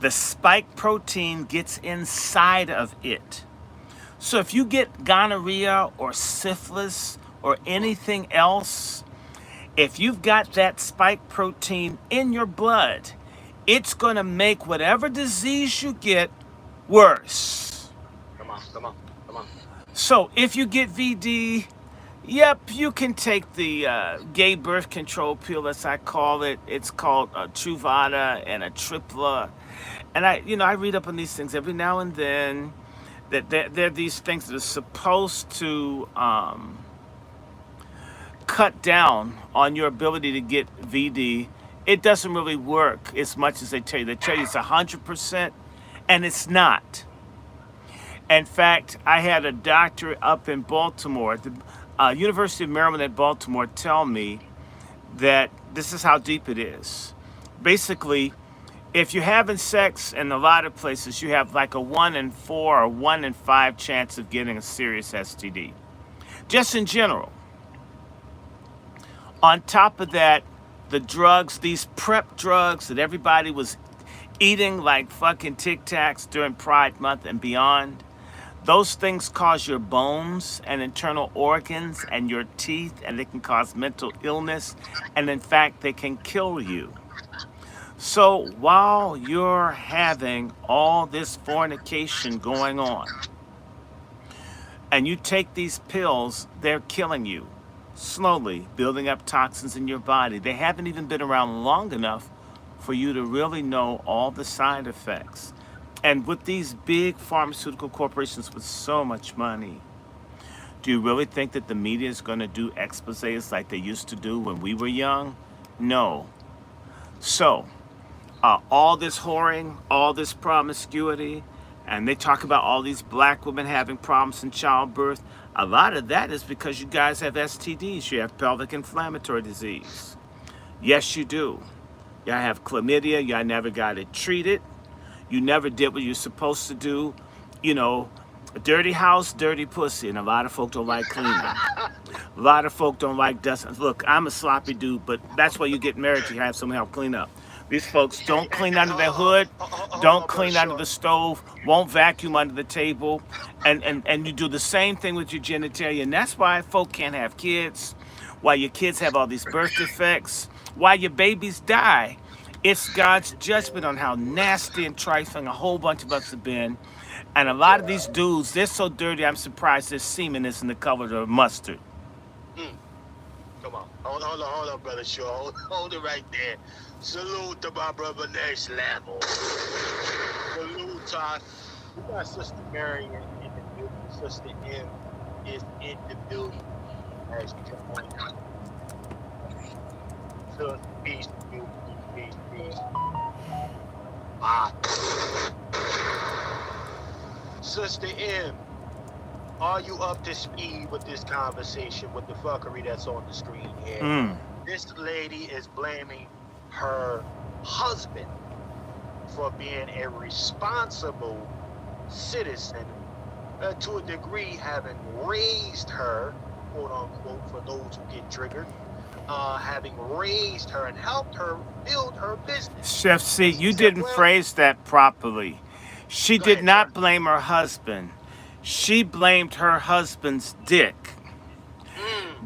the spike protein gets inside of it. So if you get gonorrhea or syphilis or anything else, if you've got that spike protein in your blood, it's going to make whatever disease you get worse. Come on. So if you get VD, yep, you can take the gay birth control pill, as I call it. It's called Truvada and a Tripla. And I read up on these things every now and then, that they're these things that are supposed to cut down on your ability to get VD. It doesn't really work as much as they tell you. They tell you it's 100%, and it's not. In fact, I had a doctor up in Baltimore, the University of Maryland at Baltimore, tell me that this is how deep it is. Basically, if you're having sex in a lot of places, you have like a 1 in 4 or 1 in 5 chance of getting a serious STD. Just in general. On top of that, the drugs, these PrEP drugs that everybody was eating like fucking Tic Tacs during Pride Month and beyond, those things cause your bones and internal organs and your teeth, and they can cause mental illness, and in fact, they can kill you. So while you're having all this fornication going on, and you take these pills, they're killing you, slowly building up toxins in your body. They haven't even been around long enough for you to really know all the side effects. And with these big pharmaceutical corporations with so much money, do you really think that the media is going to do exposés like they used to do when we were young? No. So, all this whoring, all this promiscuity, and they talk about all these black women having problems in childbirth. A lot of that is because you guys have STDs. You have pelvic inflammatory disease. Yes, you do. Y'all have chlamydia. Y'all never got it treated. You never did what you're supposed to do. You know, a dirty house, dirty pussy, and a lot of folk don't like cleaning. A lot of folk don't like dusting. Look, I'm a sloppy dude, but that's why you get married, to have someone help clean up. These folks don't clean under their hood, don't clean under the stove, won't vacuum under the table, and you do the same thing with your genitalia. And that's why folk can't have kids, why your kids have all these birth defects, why your babies die. It's God's judgment on how nasty and trifling a whole bunch of us have been. And a lot of these dudes, they're so dirty, I'm surprised their semen isn't the color of mustard. Come on. Hold on, brother Shaw. Hold it right there. Salute to my brother Next Level. Salute to we got Sister Marion in the building. Sister M is in the building. As you can point out. So, peace, peace. Bye. Sister M, are you up to speed with this conversation with the fuckery that's on the screen here? This lady is blaming her husband for being a responsible citizen, to a degree having raised her, quote unquote, for those who get triggered, having raised her and helped her build her business. Chef C, you didn't phrase that properly. She did not blame her husband. She blamed her husband's dick.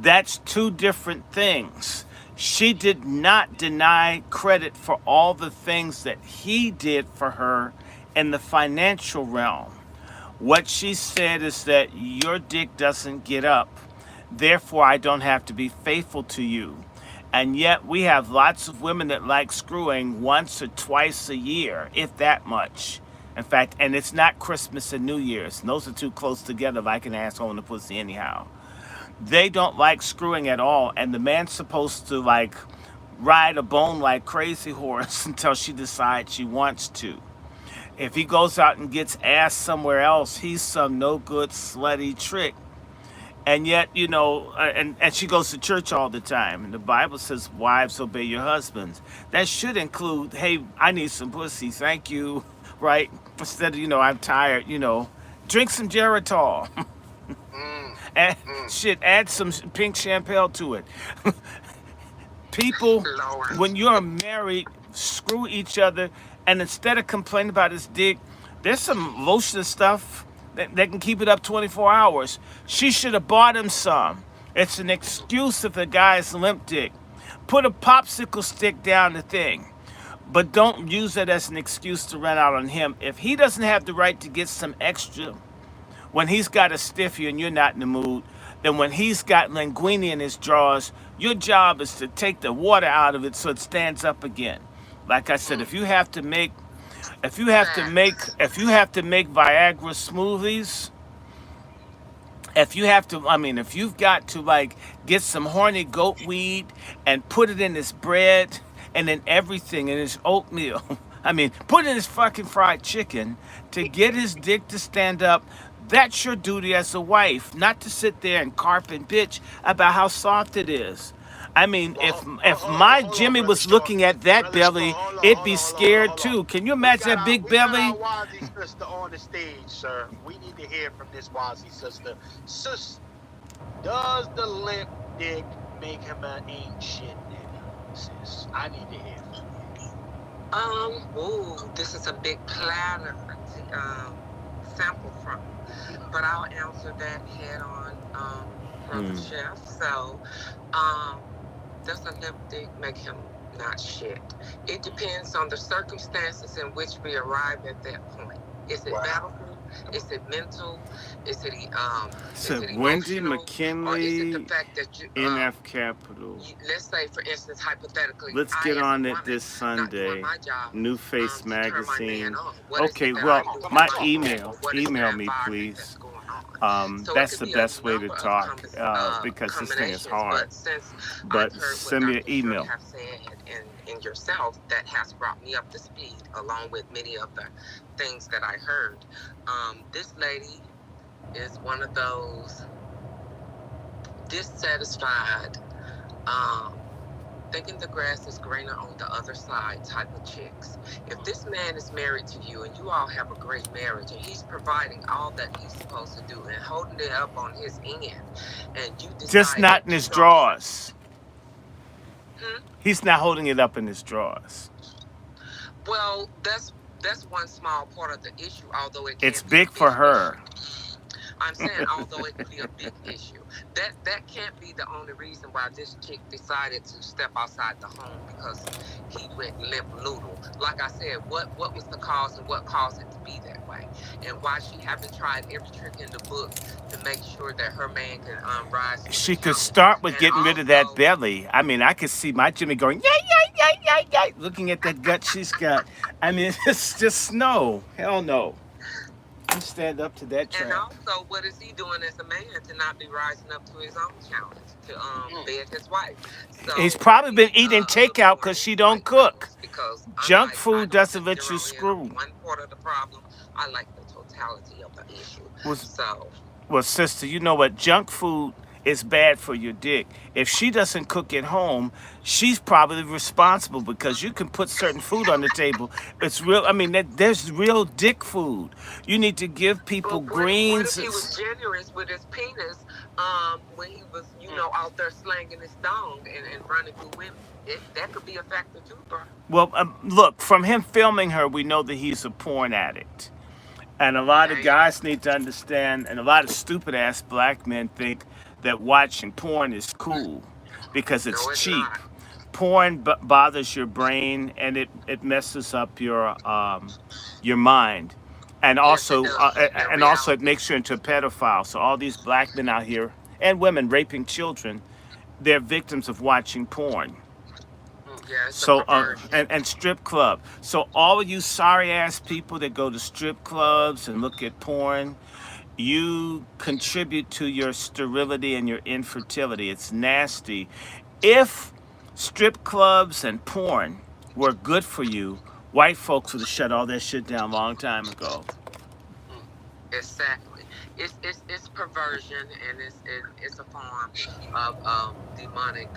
That's two different things. She did not deny credit for all the things that he did for her in the financial realm. What she said is that your dick doesn't get up. Therefore, I don't have to be faithful to you. And yet we have lots of women that like screwing once or twice a year, if that much. In fact, and it's not Christmas and New Year's. Those are too close together like an asshole and a pussy anyhow. They don't like screwing at all. And the man's supposed to like ride a bone like crazy horse until she decides she wants to. If he goes out and gets ass somewhere else, he's some no good slutty trick. And yet, you know, and she goes to church all the time. And the Bible says, wives, obey your husbands. That should include, hey, I need some pussy, thank you, right? Instead of, you know, I'm tired, you know, drink some Geritol. And shit, add some pink champagne to it. People, when you're married, screw each other. And instead of complaining about his dick, there's some lotion stuff that can keep it up 24 hours. She should have bought him some. It's an excuse if the guy's limp dick. Put a popsicle stick down the thing. But don't use it as an excuse to run out on him. If he doesn't have the right to get some extra when he's got a stiffy and you're not in the mood, then when he's got linguine in his drawers, your job is to take the water out of it so it stands up again. Like I said, if you have to make Viagra smoothies, if you've got to like get some horny goat weed and put it in his bread and in everything, in his oatmeal, put it in his fucking fried chicken to get his dick to stand up, that's your duty as a wife, not to sit there and carp and bitch about how soft it is. If my Jimmy was looking at that belly, it'd be scared too. Can you imagine that big belly? We got our Wazzy sister on the stage, sir. We need to hear from this Wazzy sister. Sis, does the limp dick make him an ain't shit nigga? Sis, I need to hear from you. This is a big platter to sample from. But I'll answer that head on, Brother Chef. So, does a limp dick make him not shit? It depends on the circumstances in which we arrive at that point. Is it medical? Is it mental? Is it Wendy emotional? McKinley, or is it the fact that you, NF Capital. let's say, for instance, hypothetically, Let's I, get as a on it woman, this not doing Sunday. my job, New Face to turn my man Magazine. on. What is Okay, it that well, I do my for email. what is Email the me, environment please. that's going on? So it That's could the be a best way to number of talk because this thing is combinations, hard. But since But I've heard what send me an Dr. Shirley email. have said and yourself, that has brought me up to speed, along with many of the things that I heard. This lady is one of those dissatisfied, thinking the grass is greener on the other side type of chicks. If this man is married to you and you all have a great marriage and he's providing all that he's supposed to do and holding it up on his end, and you decide Just not in that his you don't- drawers. Hmm? He's not holding it up in his drawers. Well, that's one small part of the issue, although it It's can be a big for big her. issue. I'm saying, although it can be a big issue, that can't be the only reason why this chick decided to step outside the home, because he went limp noodle. Like I said, what was the cause and what caused it to be that way, and why she haven't tried every trick in the book to make sure that her man can rise to the She could challenge. start with And getting rid of that also, belly. I mean, I could see my Jimmy going, yay, yay, yay, yay, yay, looking at that gut she's got. I mean, it's just no. Hell no. You stand up to that and trap. also, what is he doing as a man to not be rising up to his own challenge to beg his wife? So He's probably been eating look takeout for because his she don't white cook. fellas, because Junk I food don't doesn't just let you zero in screw. on one part of the problem. I like the totality of the issue. Was So Well, sister, you know what? Junk food is bad for your dick. If she doesn't cook at home, she's probably responsible, because you can put certain food on the table. It's real. I mean, there's real dick food. You need to give people but what if greens. he was generous with his penis when he was, out there slanging his dong and running through women? That could be a factor too, bro. Well, look, from him filming her, we know that he's a porn addict. And a lot of Right? guys need to understand, and a lot of stupid ass black men think that watching porn is cool because it's No, it's cheap. not. Porn bothers your brain, and it messes up your mind, and Yes, it also does. In it reality. makes you into a pedophile. So all these black men out here and women raping children, they're victims of watching porn. Yeah, it's a So perversion. and strip club. So all of you sorry ass people that go to strip clubs and look at porn, you contribute to your sterility and your infertility. It's nasty. If strip clubs and porn were good for you, white folks would have shut all that shit down a long time ago. Exactly. It's perversion, and it's a form of demonic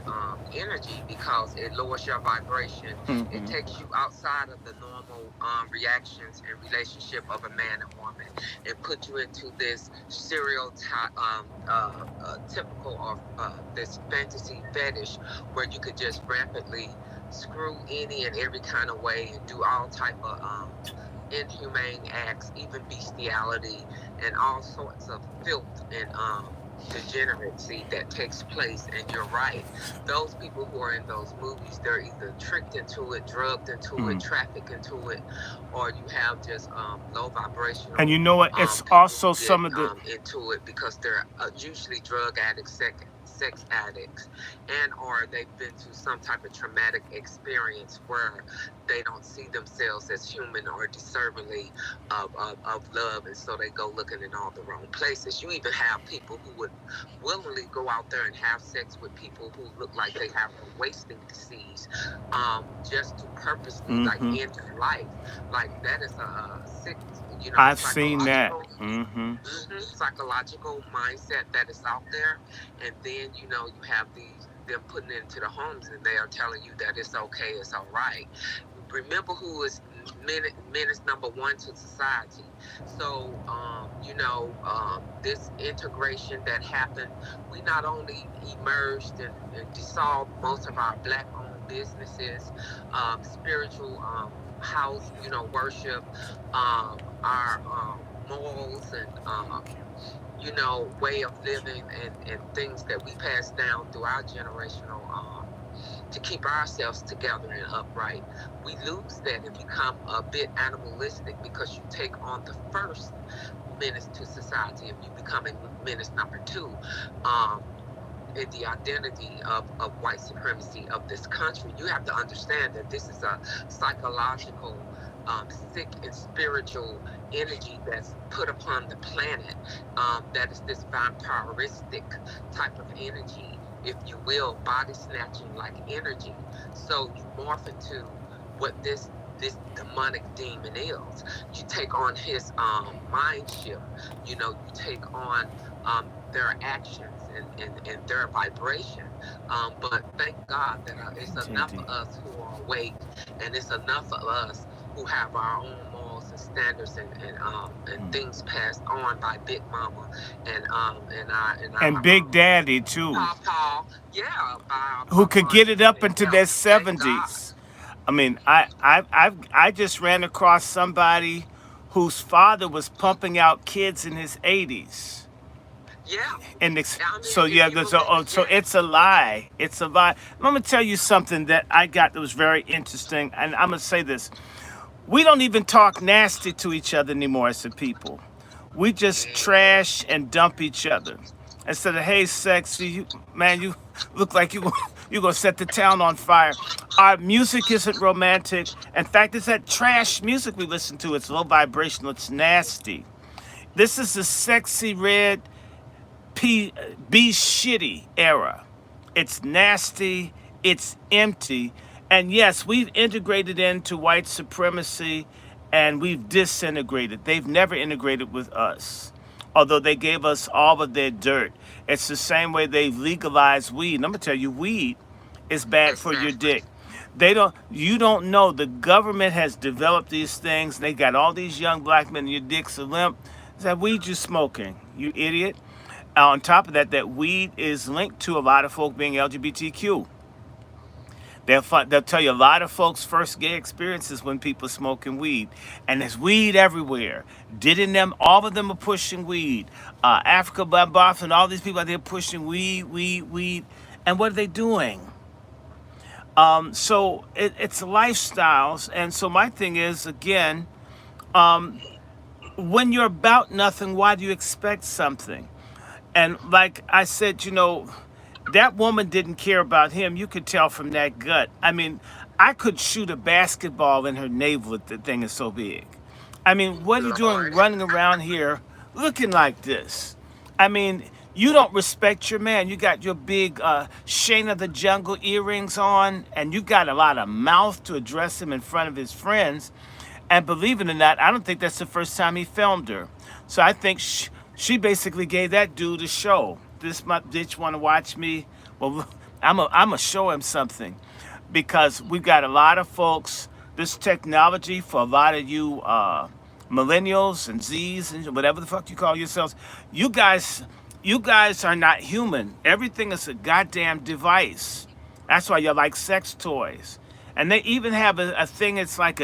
energy, because it lowers your vibration. It takes you outside of the normal reactions and relationship of a man and woman, and put you into this stereotype, typical of this fantasy fetish, where you could just rapidly screw any and every kind of way and do all type of inhumane acts, even bestiality, and all sorts of filth and degeneracy that takes place. And you're right, those people who are in those movies, they're either tricked into it, drugged into it, trafficked into it, or you have just low vibrational And you know what? It's people also who some of get the into it because they're usually drug addicts, sex addicts, and or they've been through some type of traumatic experience where they don't see themselves as human or deservingly of love, and so they go looking in all the wrong places. You even have people who would willingly go out there and have sex with people who look like they have a wasting disease, just to purposely like end their life. Like that is a sick, I've seen that. psychological mindset that is out there. And then you have them putting it into the homes, and they are telling you that it's okay, it's all right. Remember who is menace number one to society. So this integration that happened, we not only emerged and dissolved most of our black owned businesses, spiritual house, worship, our morals and way of living, and things that we pass down through our generational to keep ourselves together and upright. We lose that and become a bit animalistic, because you take on the first menace to society, if you become a menace number two, in the identity of white supremacy of this country. You have to understand that this is a psychological, sick and spiritual energy that's put upon the planet, that is this vampiristic type of energy, if you will, body snatching like energy. So you morph into what this demonic demon is. You take on his mind shift. You take on their actions and their vibration. But thank God that it's enough of us who are awake, and it's enough of us who have our own morals and standards and things passed on by Big Mama and Big Daddy too, Papa, yeah, by who could Papa get it up and into them. their Thank God. 70s. I mean, I just ran across somebody whose father was pumping out kids in his 80s. Yeah. And I mean, so if yeah, you believe, so yes. it's a lie. It's a lie. I'm gonna tell you something that I got that was very interesting, and I'm gonna say this: we don't even talk nasty to each other anymore as a people. We just trash and dump each other. Instead of hey, sexy, man, you look like you gonna set the town on fire. Our music isn't romantic. In fact, it's that trash music we listen to. It's low vibrational. It's nasty. This is the sexy red be shitty era. It's nasty, it's empty, and yes, we've integrated into white supremacy and we've disintegrated. They've never integrated with us, although they gave us all of their dirt. It's the same way they've legalized weed. And I'm gonna tell you, weed is bad for your Exactly. dick. You don't know. The government has developed these things. They got all these young black men, and your dicks are limp. Is that weed you smoking, you idiot? On top of that, that weed is linked to a lot of folk being LGBTQ. They'll tell you a lot of folks' first gay experiences when people smoking weed, and there's weed everywhere. Didn't them? All of them are pushing weed. Africa, Bob, and all these people out there pushing weed. And what are they doing? So it's lifestyles, and so my thing is again, when you're about nothing, why do you expect something? And like I said, that woman didn't care about him. You could tell from that gut. I mean, I could shoot a basketball in her navel if the thing is so big. I mean, what are you doing Lord. running around here looking like this? I mean, you don't respect your man. You got your big Shane of the Jungle earrings on, and you got a lot of mouth to address him in front of his friends. And believe it or not, I don't think that's the first time he filmed her. So I think she basically gave that dude a show. This my bitch want to watch me? Well, I'm a show him something, because we've got a lot of folks. This technology for a lot of you millennials and Z's and whatever the fuck you call yourselves, you guys are not human. Everything is a goddamn device. That's why you like sex toys. And they even have a thing. It's like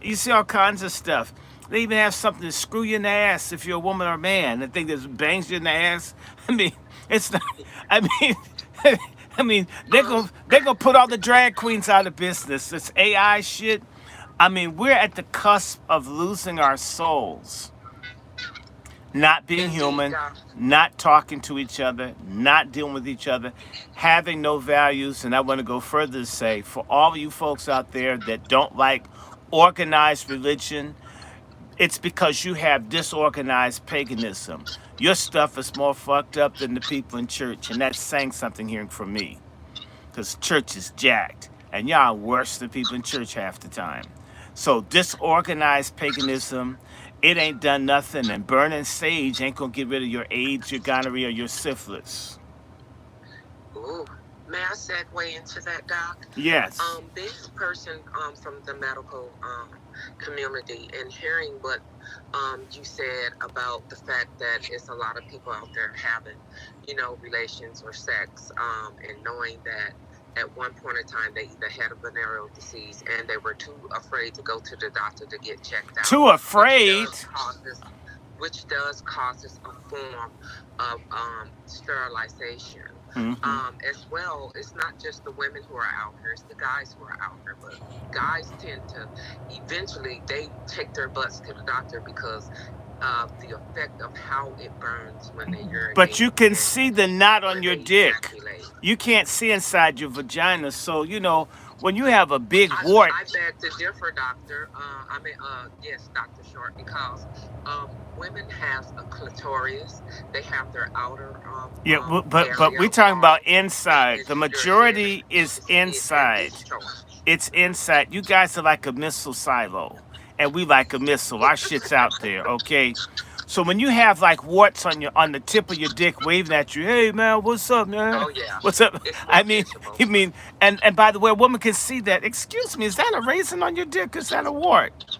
you see all kinds of stuff. They even have something to screw you in the ass if you're a woman or a man. The thing that bangs you in the ass. I mean, it's not. I mean, they're gonna put all the drag queens out of business. This AI shit. I mean, we're at the cusp of losing our souls. Not being Indeed, human, Doc. not talking to each other, not dealing with each other, having no values. And I want to go further to say, for all of you folks out there that don't like organized religion, it's because you have disorganized paganism. Your stuff is more fucked up than the people in church, and that's saying something here from me, because church is jacked, and y'all are worse than people in church half the time. So disorganized paganism, it ain't done nothing, and burning sage ain't gonna get rid of your AIDS, your gonorrhea, or your syphilis. Ooh. May I segue into that, Doc? Yes. Being a person from the medical community, and hearing what you said about the fact that it's a lot of people out there having, relations or sex, and knowing that at one point in time they either had a venereal disease and they were too afraid to go to the doctor to get checked out. Too afraid? Which does cause a form of sterilization. As well, it's not just the women who are out here, it's the guys who are out here, but guys tend to eventually they take their butts to the doctor because of the effect of how it burns when they urinate. But you can see the knot on when your they dick. ejaculate. You can't see inside your vagina, so when you have a big wart. I beg to differ, Doctor. Yes, Dr. Short, because women have a clitoris. They have their outer Yeah, but area we're talking wall. about inside. It's The your majority uterus. is inside. It's inside. You guys are like a missile silo, and we like a missile. Our shit's out there, okay? So when you have like warts on the tip of your dick waving at you, hey man, what's up, man? Oh yeah. What's up? It's I more mean, visible. and by the way, a woman can see that. Excuse me, is that a raisin on your dick? Is that a wart?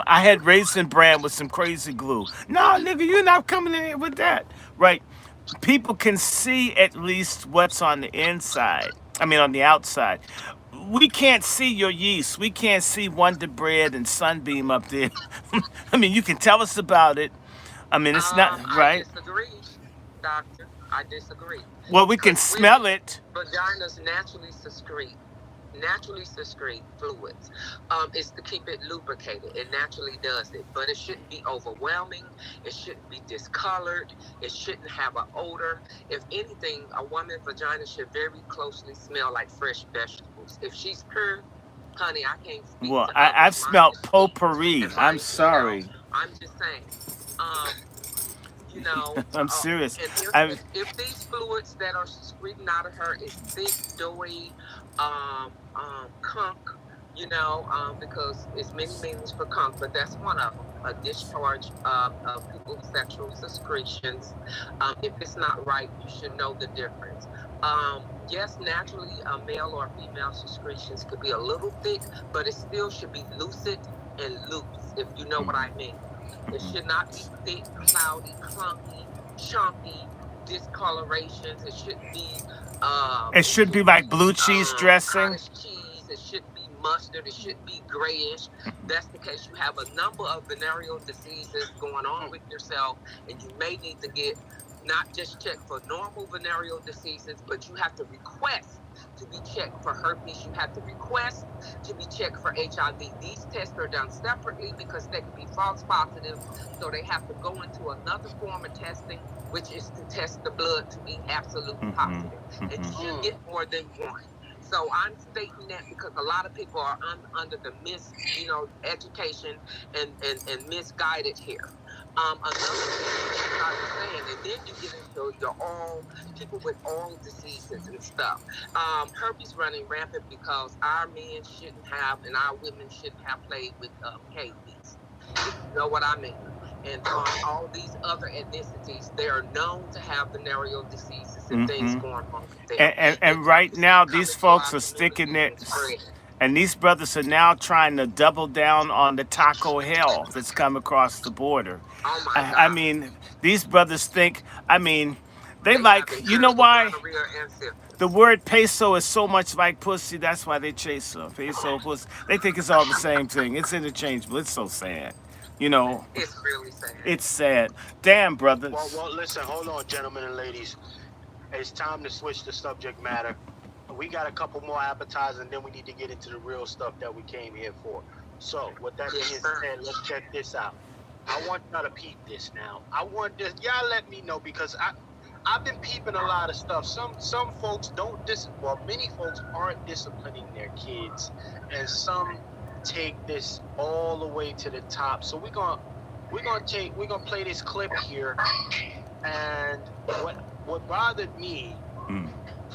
I had raisin bran with some crazy glue. No, nigga, you're not coming in here with that, right? People can see at least what's on the inside. I mean, on the outside. we can't see your yeast. We can't see Wonder Bread and Sunbeam up there. I mean, you can tell us about it. I mean, it's not I right. disagree, doctor. I disagree. Well, we can Because smell women, it. vaginas naturally secrete fluids. It's to keep it lubricated. It naturally does it, but it shouldn't be overwhelming. It shouldn't be discolored. It shouldn't have an odor. If anything, a woman's vagina should very closely smell like fresh vegetables. If she's pure, honey, I can't speak Well, to I've others. Mine smelled is sweet, potpourri. and I'm mine, sorry. I'm just saying. Um, I'm serious. and I if these fluids that are secreting out of her is thick, doughy, conch, because it's many meanings for conch, but that's one of them. A discharge of people's sexual secretions. If it's not right, you should know the difference. Yes, naturally, a male or female secretions could be a little thick, but it still should be lucid and loose, if you know what I mean. It should not be thick, cloudy, clunky, chunky, discolorations. It shouldn't be it should be like blue cheese dressing. cottage cheese. It shouldn't be mustard. It shouldn't be grayish. That's the case. You have a number of venereal diseases going on with yourself, and you may need to get not just checked for normal venereal diseases, but you have to request to be checked for herpes. You have to request to be checked for HIV. These tests are done separately because they can be false positives, so they have to go into another form of testing, which is to test the blood to be absolutely positive. And you should get more than one. So I'm stating that because a lot of people are under the education and misguided here. Another thing I was saying, and then you get into your oral, people with oral diseases and stuff. Herpes running rampant because our men shouldn't have and our women shouldn't have played with KBs. You know what I mean? And all these other ethnicities, they are known to have venereal diseases and things going on with them. And right now, these folks are sticking their, and these brothers are now trying to double down on the taco hell that's come across the border. Oh my God. I mean, these brothers think, they like, you know why? The word peso is so much like pussy, that's why they chase her. Peso, pussy. They think it's all the same thing. It's interchangeable. It's so sad. It's really sad. It's sad. Damn, brothers. Well, listen, hold on, gentlemen and ladies. It's time to switch the subject matter. We got a couple more appetizers, and then we need to get into the real stuff that we came here for. So, with that being said, let's check this out. I want y'all to peep this now. I want this. Y'all let me know because I've been peeping a lot of stuff. Some folks many folks aren't disciplining their kids, and some take this all the way to the top. So we're gonna play this clip here, and what bothered me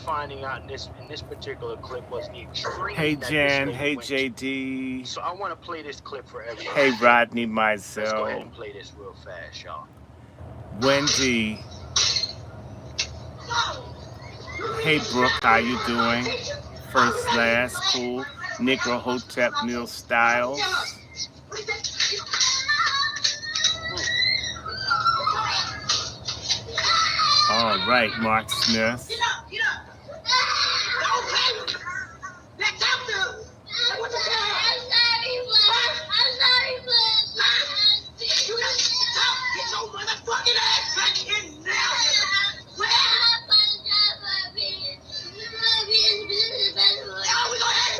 finding out in this particular clip was the extreme. Hey that Jan, this hey lady went JD. to. So I want to play this clip for everyone. Hey Rodney, Let's go ahead myself. and play this real fast, y'all. Wendy. Hey Brooke, how you doing? First, last, cool. Negro Hotep, Neil Styles. All right, Mark Smith.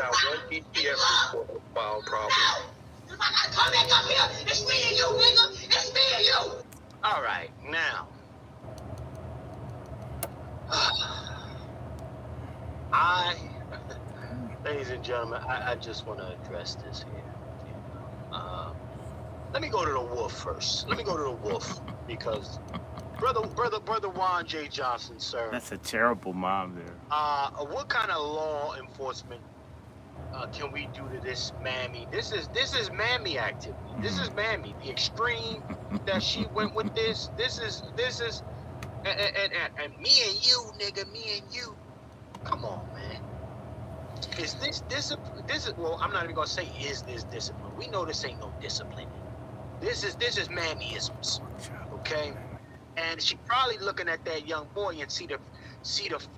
Now, one BTS report will file problem. All right, now. Ladies and gentlemen, I just want to address this here. Let me go to the wolf first. Let me go to the wolf because brother Juan J. Johnson, sir. That's a terrible mom there. What kind of law enforcement can we do to this mammy? This is mammy activity. This is mammy. The extreme that she went with this. This is and me and you, nigga, me and you. Come on, man. Is this discipline? Well, I'm not even gonna say is this discipline. We know this ain't no discipline. This is mammyisms, okay? And she probably looking at that young boy and see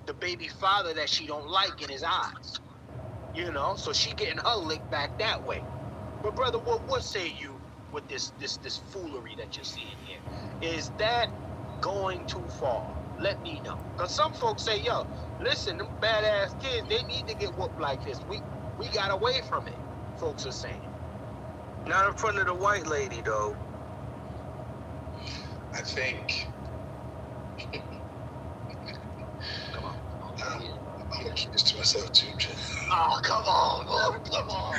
the baby father that she don't like in his eyes. You know, so she getting her lick back that way. But brother, what say you with this foolery that you're seeing here? Is that going too far? Let me know. Because some folks say, yo, listen, them badass kids, they need to get whooped like this. We got away from it, folks are saying. Not in front of the white lady, though. I think Come on. I'm gonna keep this to myself too, Jeff. Oh, come on, Lord, come on.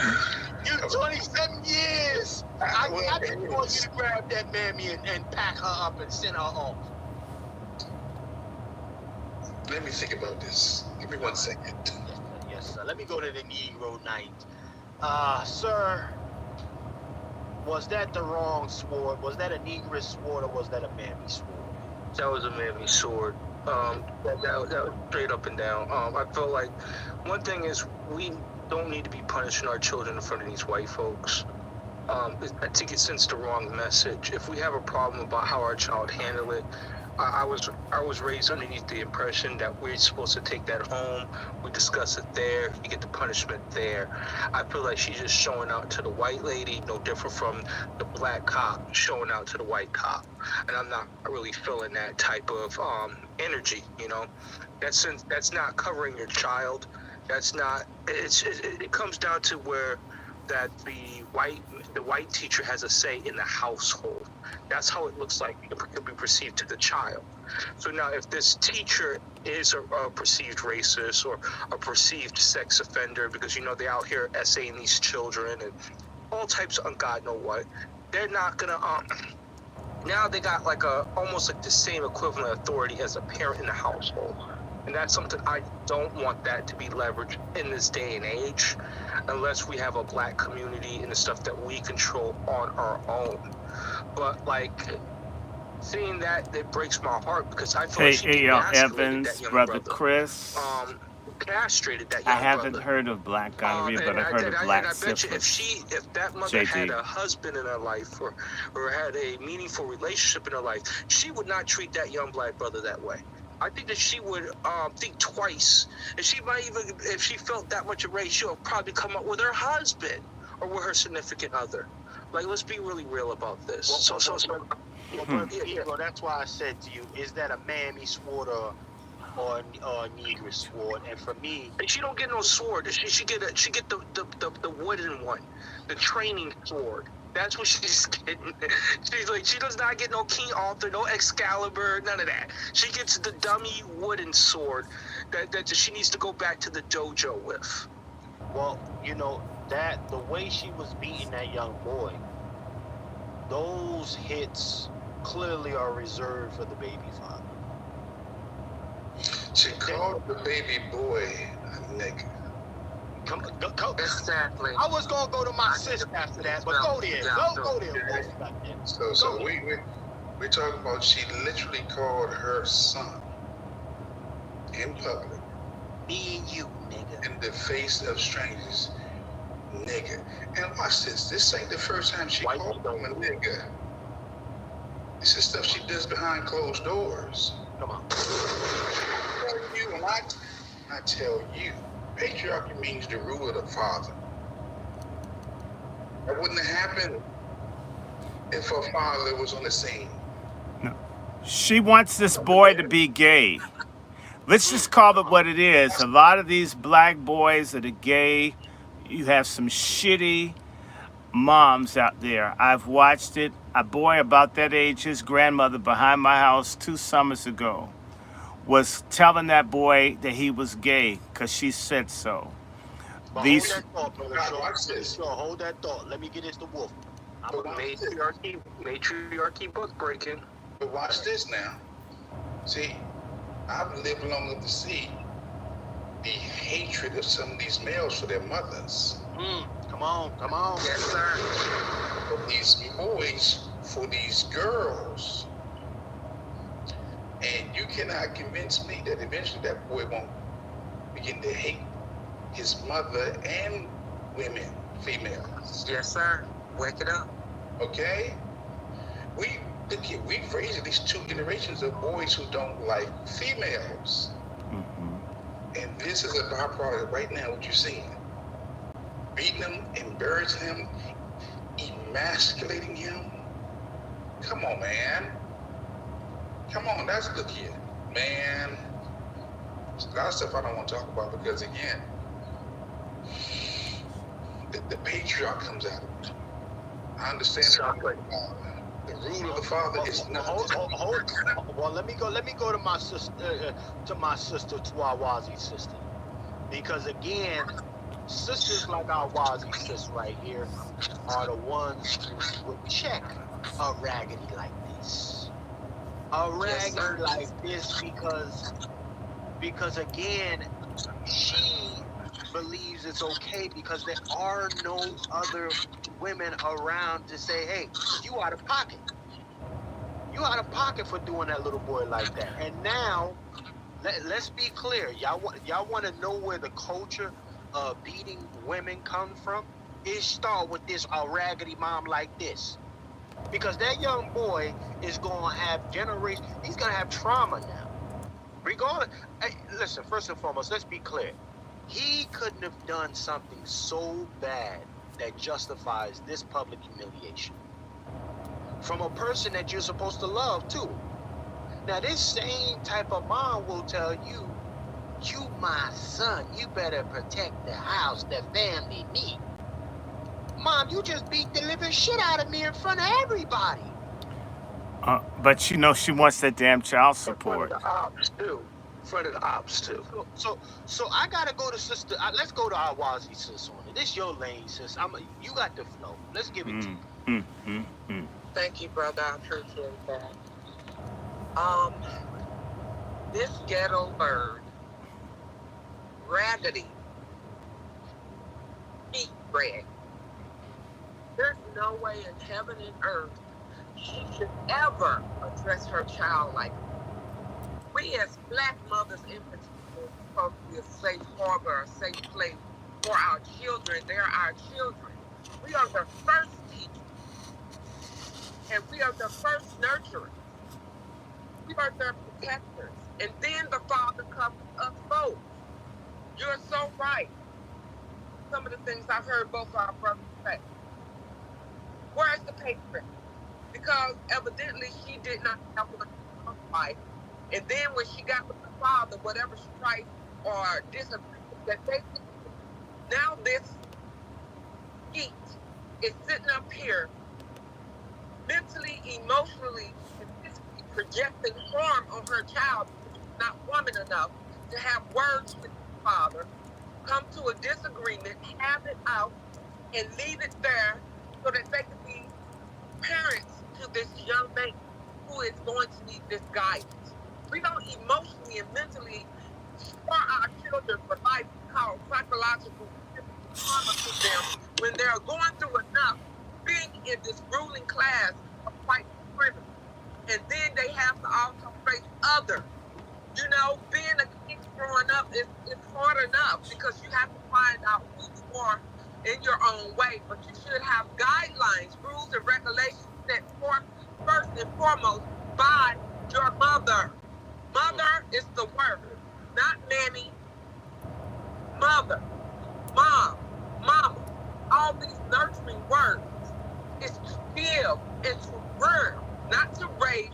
You 27 years. I just want you to grab that mammy and pack her up and send her off. Let me think about this. Give me 1 second. Yes, sir. Let me go to the Negro Night. Sir, was that the wrong sword? Was that a Negress sword or was that a mammy sword? That was a mammy sword. That was straight up and down. I feel like one thing is we don't need to be punishing our children in front of these white folks. I think it sends the wrong message. If we have a problem about how our child handled it, I was raised underneath the impression that we're supposed to take that home, we discuss it there, you get the punishment there. I feel like she's just showing out to the white lady, no different from the black cop showing out to the white cop. And I'm not really feeling that type of energy, you know. That's not covering your child. That's not. It comes down to where that the white teacher has a say in the household. That's how it looks like it could be perceived to the child. So now if this teacher is a perceived racist or a perceived sex offender, because you know they're out here essaying these children and all types of God know what, they're not gonna now they got like almost like the same equivalent authority as a parent in the household. And that's something I don't want that to be leveraged in this day and age, unless we have a black community and the stuff that we control on our own. But like seeing that, it breaks my heart because I feel like she demasculated Evans, that young brother Chris. Castrated that I young haven't brother. heard of black gonorrhea, but I heard of black and I bet you syphilis. if that mother had JD. a husband in her life or had a meaningful relationship in her life, she would not treat that young black brother that way. I think that she would think twice, and she might even, if she felt that much of rage, she'll probably come up with her husband or with her significant other. Like, let's be really real about this. Well, that's why I said to you, is that a mammy sword or a Negress sword? And for me, and she don't get no sword. She get the wooden one, the training sword. That's what she's getting. She's like, she does not get no King Arthur, no Excalibur, none of that. She gets the dummy wooden sword that she needs to go back to the dojo with. well, you know, that the way she was beating that young boy, those hits clearly are reserved for the baby father. She called the baby boy a nigga. Go. Exactly. I was gonna go to my sister after that, but go there. Go there. So we're talking about she literally called her son in public, Me and you, nigga. in the face of strangers, nigga. And watch this. This ain't the first time she called him a nigga. This is stuff she does behind closed doors. Come on. I tell you, patriarchy means the rule of the father. That wouldn't have happened if her father was on the scene. No. She wants this boy to be gay. Let's just call it what it is. A lot of these black boys that are gay, you have some shitty moms out there. I've watched it. A boy about that age, his grandmother behind my house 2 summers ago, was telling that boy that he was gay because she said so. But These hold that thought, brother. Watch this. Sure, hold that thought. Let me get this to Wolf. Matriarchy book breaking. But watch this now. See, I've lived long enough to see the hatred of some of these males for their mothers. Come on. Yes, sir. For these boys, for these girls. And you cannot convince me that eventually that boy won't begin to hate his mother and women, females. Yes, sir. Wake it up. Okay? We've raised at least 2 generations of boys who don't like females. And this is a byproduct right now, what you're seeing. beating him, embarrassing him, emasculating him. Come on, man. Come on, that's look here, man. There's a lot of stuff I don't want to talk about because again, the patriarch comes out of it. I understand Exactly. the rule of the father is not. Well, let me go to my sister, to our Wazi sister, because again, sisters like our Wazi sister right here are the ones who would check a raggedy like this, like this, because again, she believes it's okay because there are no other women around to say, hey, you out of pocket. You out of pocket for doing that little boy like that. And now, let's be clear. Y'all want to know where the culture of beating women comes from? It start with this raggedy mom like this. Because that young boy is going to have generations. He's going to have trauma now. Regardless. Hey, listen, first and foremost, let's be clear. He couldn't have done something so bad that justifies this public humiliation. From a person that you're supposed to love, too. Now, this same type of mom will tell you, you my son, you better protect the house, the family, me. Mom, you just beat the living shit out of me in front of everybody. But she wants that damn child In front support. of the ops, too. In front of the ops, too. So I got to go to sister. Let's go to our Wazi sis on it. This your lane, sis. You got the flow. Let's give it to you. Thank you, brother. I appreciate that. This ghetto bird, raggedy, meat bread. There's no way in heaven and earth she should ever address her child like that. We as black mothers in particular are supposed to be a safe harbor, a safe place for our children. They're our children. We are the first teachers. And we are the first nurturers. We are their protectors. And then the Father covers us both. You're so right. Some of the things I've heard both our brothers say. Where's the patriarch? Because evidently she did not have one in her life. And then when she got with the Father, whatever strife or disagreement that they did, now this heat is sitting up here mentally, emotionally, and physically projecting harm on her child because she's not woman enough to have words with the Father, come to a disagreement, have it out, and leave it there so that they can be parents to this young man who is going to need this guidance. We don't emotionally and mentally spar our children for life called psychological trauma to them when they're going through enough being in this ruling class of white supremacy. And then they have to also face others. You know, being a kid growing up is hard enough because you have to find out who you are in your own way. But you should have guidelines, rules, and regulations set forth first and foremost by your mother. Mother is the word, not mammy. Mother, mom, mama. All these nurturing words is to give and to rear, not to raise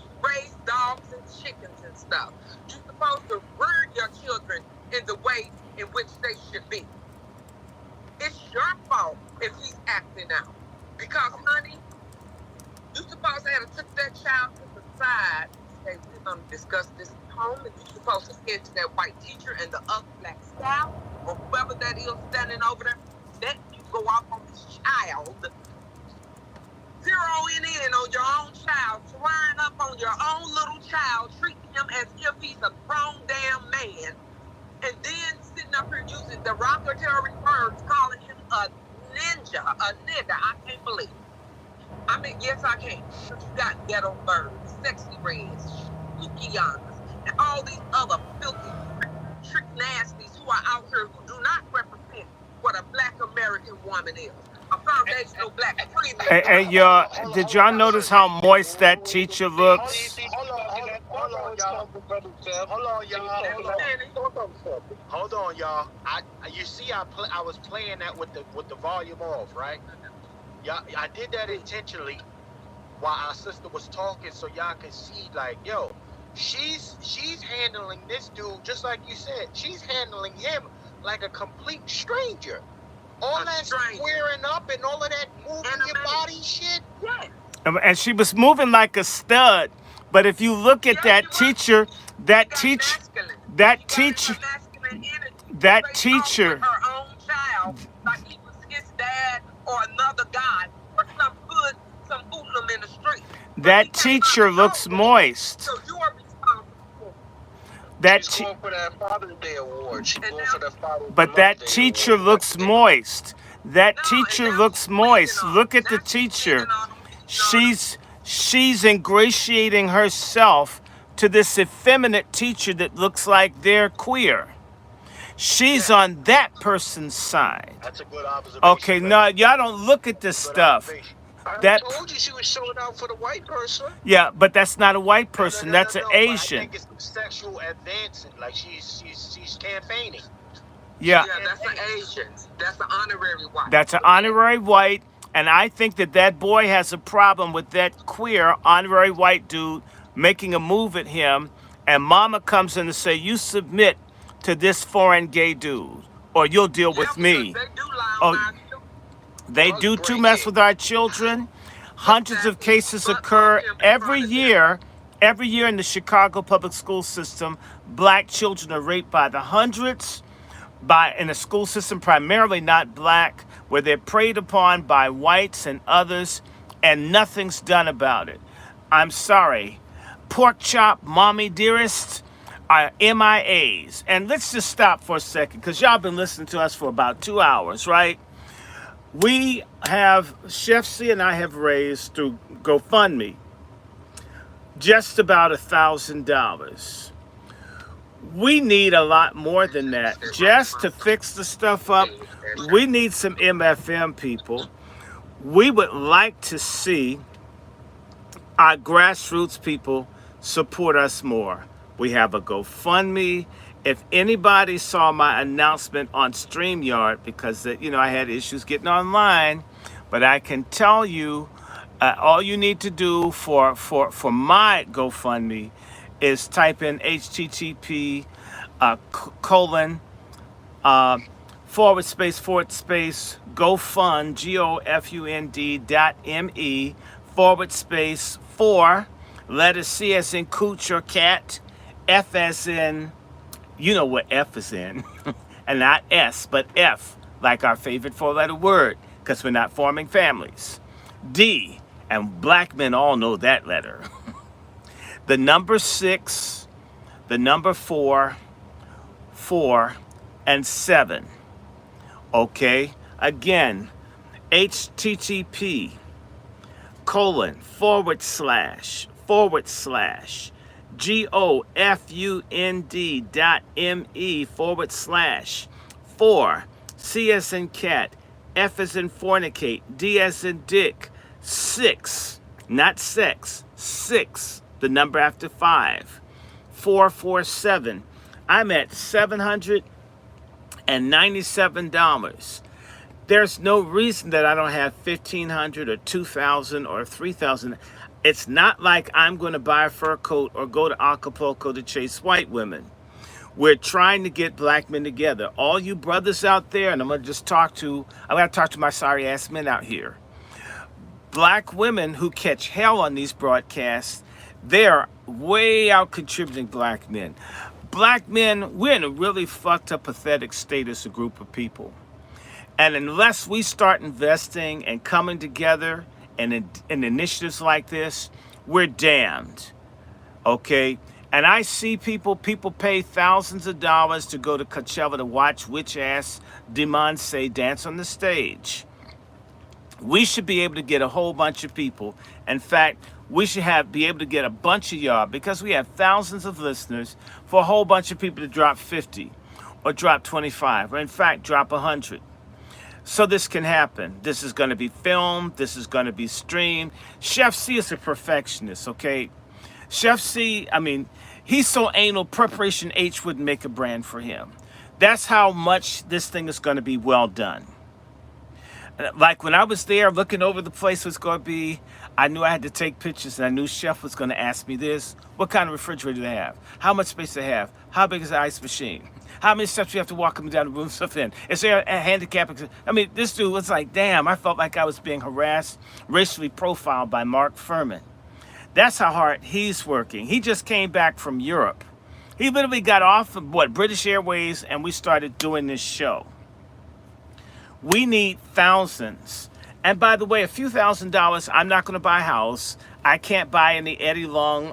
dogs and chickens and stuff. You're supposed to rear your children in the way in which they should be. It's your fault if he's acting out. Because, honey, you're supposed to have took that child to the side and say, we're going to discuss this at home, and you're supposed to head to that white teacher and the other black staff, or whoever that is standing over there. Let you go off on this child, zeroing in on your own child, swearing up on your own little child, treating him as if he's a grown damn man, and then sitting up here using derogatory words, calling him a ninja, a nigga. I can't believe it. I mean, yes, I can. But you got ghetto birds, sexy reds, Lukianas, and all these other filthy, trick nasties who are out here who do not represent what a black American woman is. A foundational black female. Hey, did y'all notice how moist that teacher looks? Hold hold on, y'all. Hold on, y'all. Hold on, y'all. You see, I was playing that with the volume off, right? Yeah, I did that intentionally while our sister was talking, so y'all can see, like, yo, she's handling this dude just like you said. She's handling him like a complete stranger. All that squaring up and all of that moving your body shit. Yes. And she was moving like a stud. But if you look at that teacher, that teacher, Her own child, like he was his dad or another guy or some hoodlum in the street. that teacher looks moist. So you are responsible. She's going for that Father's Day award. She's going for that Father's But that Day teacher award. looks moist. That teacher looks moist. Look at the teacher. She's ingratiating herself to this effeminate teacher that looks like they're queer. She's on that person's side. That's a good observation. Okay, no, y'all don't look at this stuff. I told you she was showing out for the white person. Yeah, but that's not a white person. That's an No, but I Asian. think it's sexual advancing. Like she's campaigning. Yeah, Yeah, that's an Asian. That's an honorary white. that's an honorary white. And I think that boy has a problem with that queer honorary white dude making a move at him. And mama comes in to say, you submit to this foreign gay dude or you'll deal with me. They do lie Oh, on our children. They do too mess with our children. Hundreds of cases occur every year. Every year in the Chicago public school system, black children are raped by the hundreds. In a school system primarily not black, where they're preyed upon by whites and others, and nothing's done about it. I'm sorry. Pork chop, mommy dearest, are MIAs. And let's just stop for a second, because y'all been listening to us for about 2 hours, right? We have, Chef C and I have raised through GoFundMe just about $1,000. We need a lot more than that. Just to fix the stuff up, we need some MFM people. We would like to see our grassroots people support us more. We have a GoFundMe. If anybody saw my announcement on StreamYard, because I had issues getting online, but I can tell you, all you need to do for my GoFundMe is type in http colon //GoFund GOFUND.me /4 letter C as in cooch or cat, F as in, you know what F is in, and not S, but F, like our favorite four-letter word, because we're not forming families. D, and black men all know that letter. The number 6, the number 4, 4, and 7. Okay? Again, http colon / GOFUND.me /4 C as in cat, F as in fornicate, D as in dick, 6, not sex, 6, the number after 5, 447. I'm at $797. There's no reason that I don't have $1,500 or $2,000 or $3,000. It's not like I'm going to buy a fur coat or go to Acapulco to chase white women. We're trying to get black men together. All you brothers out there, and I'm going to talk to my sorry ass men out here. Black women who catch hell on these broadcasts, they're way out contributing black men. Black men, we're in a really fucked up, pathetic state as a group of people. And unless we start investing and coming together and in initiatives like this, we're damned. Okay? And I see people pay thousands of dollars to go to Coachella to watch witch-ass Demonce dance on the stage. We should be able to get a whole bunch of people. In fact, we should be able to get a bunch of y'all, because we have thousands of listeners, for a whole bunch of people to drop 50 or drop 25 or in fact drop 100. So this can happen. This is going to be filmed. This is going to be streamed. Chef C is a perfectionist, okay? Chef C, I mean, he's so anal, Preparation H wouldn't make a brand for him. That's how much this thing is going to be well done. Like when I was there looking over the place was going to be, I knew I had to take pictures and I knew Chef was going to ask me this. What kind of refrigerator do they have? How much space they have? How big is the ice machine? How many steps you have to walk up and down the room stuff in? Is there a handicap? I mean, this dude was like, damn, I felt like I was being harassed, racially profiled by Mark Furman. That's how hard he's working. He just came back from Europe. He literally got off of British Airways, and we started doing this show. We need thousands. And by the way, a few $1,000s, I'm not going to buy a house. I can't buy any Eddie Long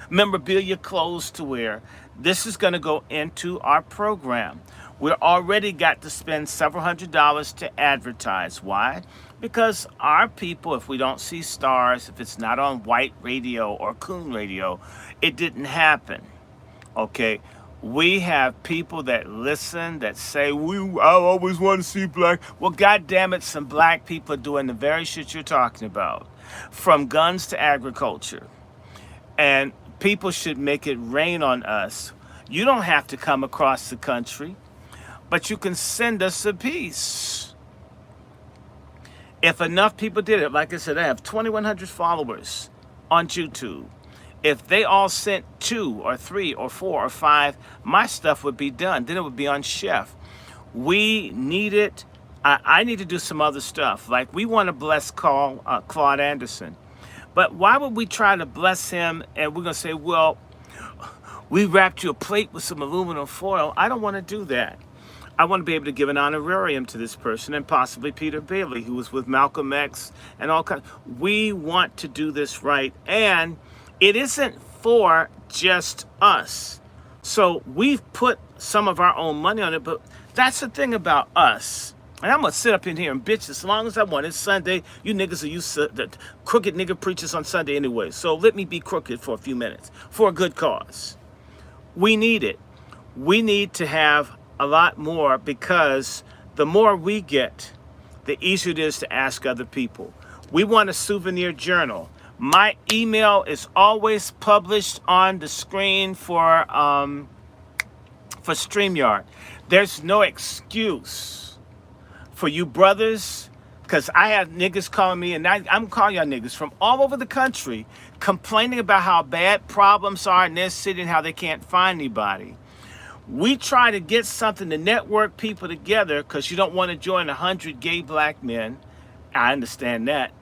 memorabilia clothes to wear. This is going to go into our program. We're already got to spend several $100s to advertise. Why? Because our people, if we don't see stars, if it's not on white radio or coon radio, it didn't happen. Okay? We have people that listen, that say, I always want to see black. Well, God damn it, some black people are doing the very shit you're talking about. From guns to agriculture. And people should make it rain on us. You don't have to come across the country, but you can send us a piece. If enough people did it, like I said, I have 2,100 followers on YouTube. If they all sent 2 or 3 or 4 or 5, my stuff would be done. Then it would be on Chef. We need it. I need to do some other stuff. Like we want to bless Claude Anderson. But why would we try to bless him and we're going to say, well, we wrapped you a plate with some aluminum foil? I don't want to do that. I want to be able to give an honorarium to this person and possibly Peter Bailey, who was with Malcolm X and all kinds. We want to do this right. And it isn't for just us. So we've put some of our own money on it, but that's the thing about us. And I'm going to sit up in here and bitch as long as I want. It's Sunday. You niggas are used to the crooked nigga preachers on Sunday anyway. So let me be crooked for a few minutes for a good cause. We need it. We need to have a lot more because the more we get, the easier it is to ask other people. We want a souvenir journal. My email is always published on the screen for StreamYard. There's no excuse for you brothers, because I have niggas calling me, and I'm calling y'all niggas from all over the country, complaining about how bad problems are in their city and how they can't find anybody. We try to get something to network people together because you don't want to join 100 gay black men. I understand that.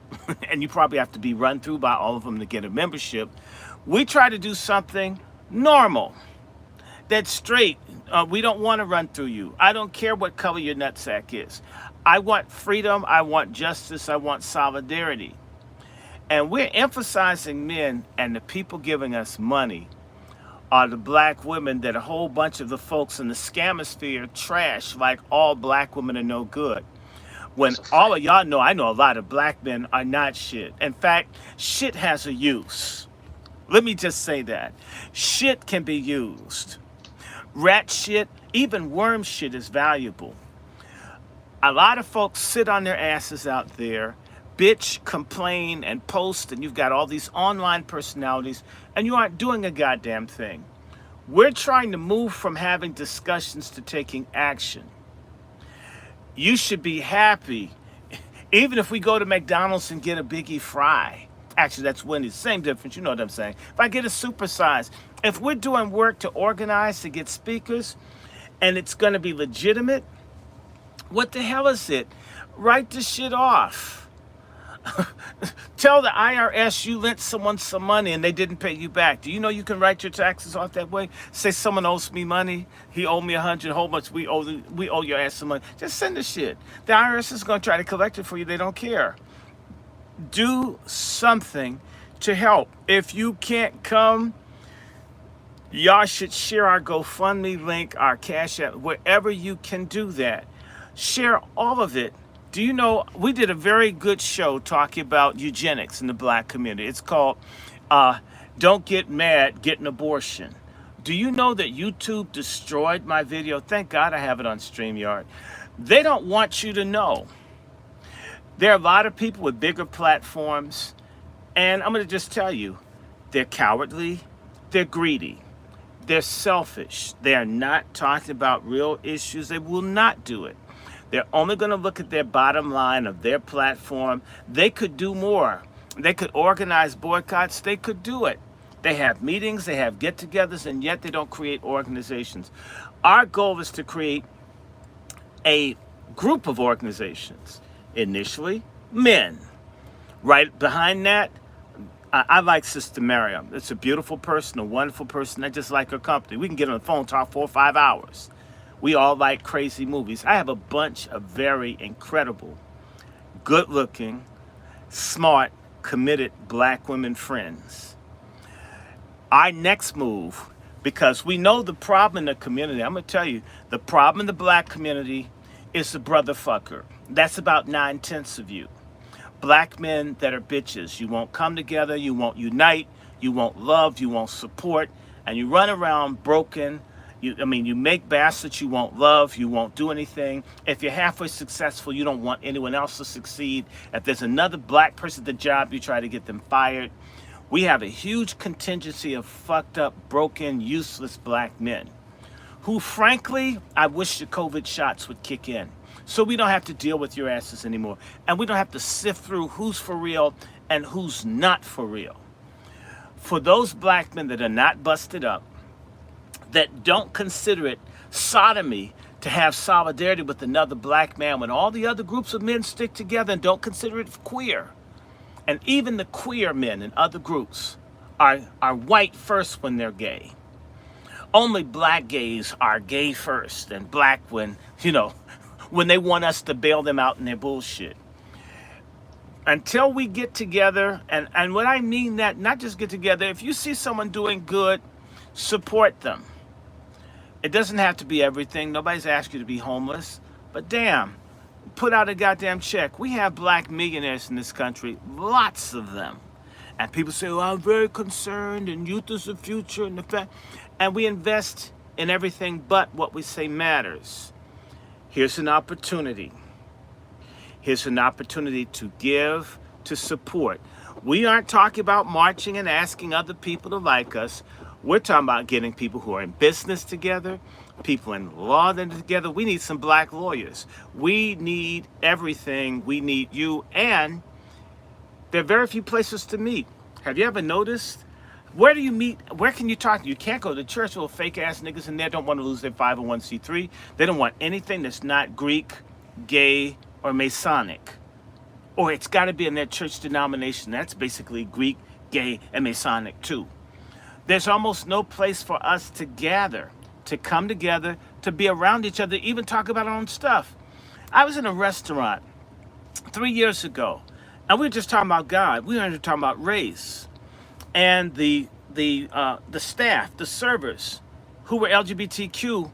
And you probably have to be run through by all of them to get a membership. We try to do something normal. That's straight. We don't want to run through you. I don't care what color your nutsack is. I want freedom. I want justice. I want solidarity. And we're emphasizing men, and the people giving us money are the black women that a whole bunch of the folks in the scamosphere trash like all black women are no good. When all of y'all know, I know a lot of black men are not shit. In fact, shit has a use. Let me just say that. Shit can be used. Rat shit, even worm shit is valuable. A lot of folks sit on their asses out there, bitch, complain, and post, and you've got all these online personalities, and you aren't doing a goddamn thing. We're trying to move from having discussions to taking action. You should be happy, even if we go to McDonald's and get a Biggie Fry. Actually, that's Wendy's. Same difference, you know what I'm saying. If I get a supersize, if we're doing work to organize to get speakers, and it's going to be legitimate, what the hell is it? Write the shit off. Tell the IRS you lent someone some money and they didn't pay you back. Do you know you can write your taxes off that way? Say someone owes me money. He owed me 100, a whole bunch. We owe your ass some money. Just send the shit. The IRS is going to try to collect it for you. They don't care. Do something to help. If you can't come, y'all should share our GoFundMe link, our Cash App, wherever you can do that. Share all of it. Do you know, we did a very good show talking about eugenics in the black community. It's called Don't Get Mad, Get an Abortion. Do you know that YouTube destroyed my video? Thank God I have it on StreamYard. They don't want you to know. There are a lot of people with bigger platforms, and I'm going to just tell you, They're cowardly. They're greedy. They're selfish. They are not talking about real issues. They will not do it. They're only going to look at their bottom line of their platform. They could do more. They could organize boycotts. They could do it. They have meetings, they have get-togethers, and yet they don't create organizations. Our goal is to create a group of organizations. Initially, men. Right behind that, I like Sister Miriam. It's a beautiful person, a wonderful person. I just like her company. We can get on the phone, talk 4 or 5 hours. We all like crazy movies. I have a bunch of very incredible, good-looking, smart, committed black women friends. Our next move, because we know the problem in the community, I'm going to tell you, the problem in the black community is the brother fucker. That's about 9/10 of you. Black men that are bitches. You won't come together, you won't unite, you won't love, you won't support, and you run around broken. You make bastards you won't love, you won't do anything. If you're halfway successful, you don't want anyone else to succeed. If there's another black person at the job, you try to get them fired. We have a huge contingency of fucked up, broken, useless black men who, frankly, I wish the COVID shots would kick in so we don't have to deal with your asses anymore. And we don't have to sift through who's for real and who's not for real. For those black men that are not busted up, that don't consider it sodomy to have solidarity with another black man when all the other groups of men stick together and don't consider it queer. And even the queer men in other groups are white first when they're gay. Only black gays are gay first and black when they want us to bail them out in their bullshit. Until we get together, and when I mean that, not just get together, if you see someone doing good, support them. It doesn't have to be everything. Nobody's asked you to be homeless, but damn, put out a goddamn check. We have black millionaires in this country, lots of them. And people say, well, I'm very concerned, and youth is the future, and we invest in everything but what we say matters. Here's an opportunity. Here's an opportunity to give, to support. We aren't talking about marching and asking other people to like us. We're talking about getting people who are in business together, people in law together. We need some black lawyers. We need everything. We need you. And there are very few places to meet. Have you ever noticed? Where do you meet? Where can you talk? You can't go to church. Little fake ass niggas in there don't want to lose their 501c3. They don't want anything that's not Greek, gay, or Masonic. Or it's got to be in their church denomination. That's basically Greek, gay, and Masonic too. There's almost no place for us to gather, to come together, to be around each other, even talk about our own stuff. I was in a restaurant 3 years ago, and we were just talking about God. We weren't talking about race. And the staff, the servers, who were LGBTQ,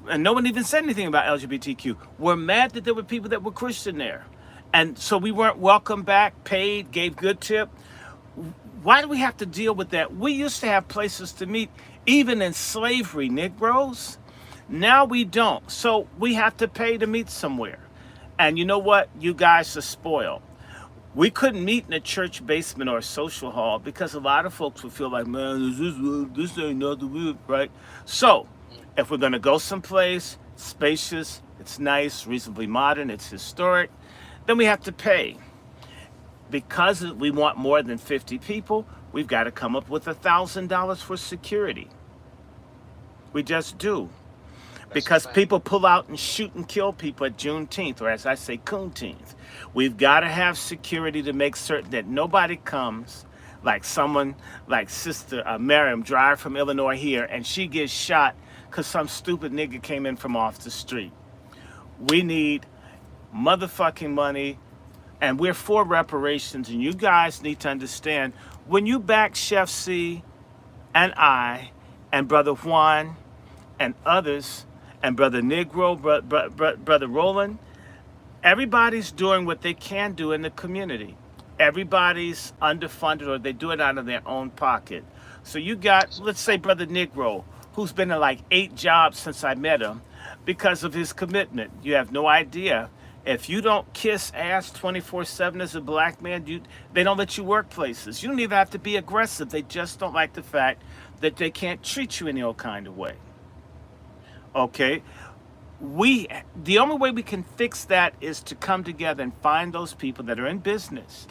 and no one even said anything about LGBTQ, were mad that there were people that were Christian there. And so we weren't welcomed back, paid, gave good tip. Why do we have to deal with that? We used to have places to meet, even in slavery, Negroes. Now we don't. So we have to pay to meet somewhere. And you know what? You guys are spoiled. We couldn't meet in a church basement or a social hall because a lot of folks would feel like, man, this ain't nothing, right? So if we're going to go someplace spacious, it's nice, reasonably modern, it's historic, then we have to pay. Because we want more than 50 people, we've got to come up with $1,000 for security. We just do. Because people pull out and shoot and kill people at Juneteenth, or as I say, Coonteenth. We've got to have security to make certain that nobody comes, like someone like Sister Miriam, drive from Illinois here, and she gets shot because some stupid nigga came in from off the street. We need motherfucking money. And we're for reparations, and you guys need to understand, when you back Chef C and I and Brother Juan and others and Brother Negro, Brother Roland, everybody's doing what they can do in the community. Everybody's underfunded, or they do it out of their own pocket. So you got, let's say, Brother Negro, who's been in like 8 jobs since I met him because of his commitment. You have no idea. If you don't kiss ass 24/7 as a black man, they don't let you work places. You don't even have to be aggressive. They just don't like the fact that they can't treat you any old kind of way. Okay? The only way we can fix that is to come together and find those people that are in business.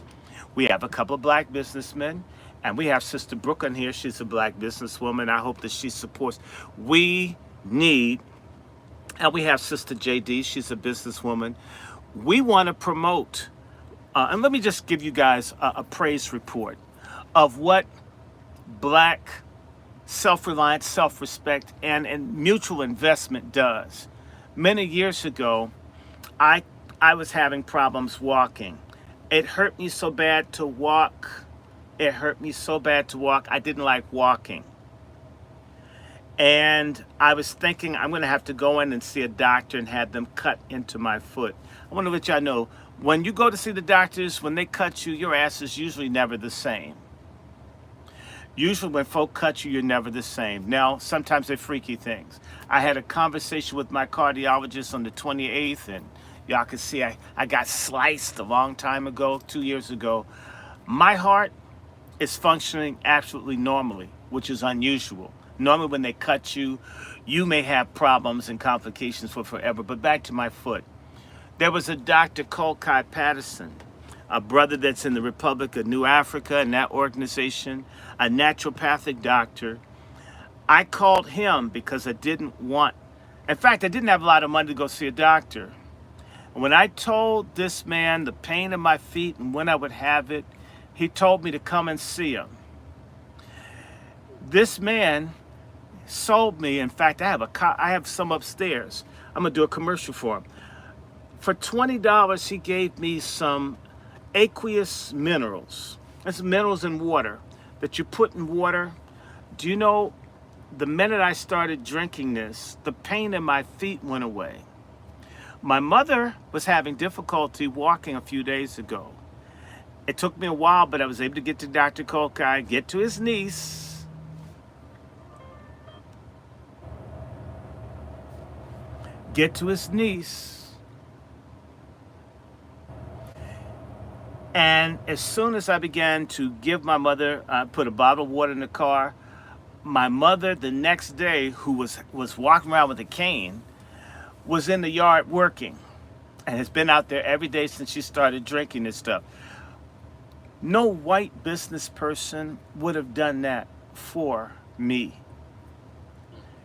We have a couple of black businessmen, and we have Sister Brooke on here. She's a black businesswoman. I hope that she supports. We need, and we have Sister JD. She's a businesswoman. We want to promote, and let me just give you guys a praise report of what black self-reliance, self-respect, and mutual investment does. Many years ago, I was having problems walking. It hurt me so bad to walk. It hurt me so bad to walk. I didn't like walking. And I was thinking I'm going to have to go in and see a doctor and have them cut into my foot. I want to let y'all know, when you go to see the doctors, when they cut you, your ass is usually never the same. Usually when folk cut you, you're never the same. Now, sometimes they're freaky things. I had a conversation with my cardiologist on the 28th, and y'all can see I got sliced a long time ago, 2 years ago. My heart is functioning absolutely normally, which is unusual. Normally when they cut you, you may have problems and complications for forever. But back to my foot. There was a Dr. Kolkai Patterson, a brother that's in the Republic of New Africa, in that organization, a naturopathic doctor. I called him because I didn't have a lot of money to go see a doctor. And when I told this man the pain in my feet and when I would have it, he told me to come and see him. This man sold me, in fact, I have some upstairs. I'm gonna do a commercial for him. For $20, he gave me some aqueous minerals. That's minerals in water that you put in water. Do you know, the minute I started drinking this, the pain in my feet went away. My mother was having difficulty walking a few days ago. It took me a while, but I was able to get to Dr. Kolkai, get to his niece. And as soon as I began to give my mother, put a bottle of water in the car, my mother the next day, who was walking around with a cane, was in the yard working and has been out there every day since she started drinking this stuff. No white business person would have done that for me.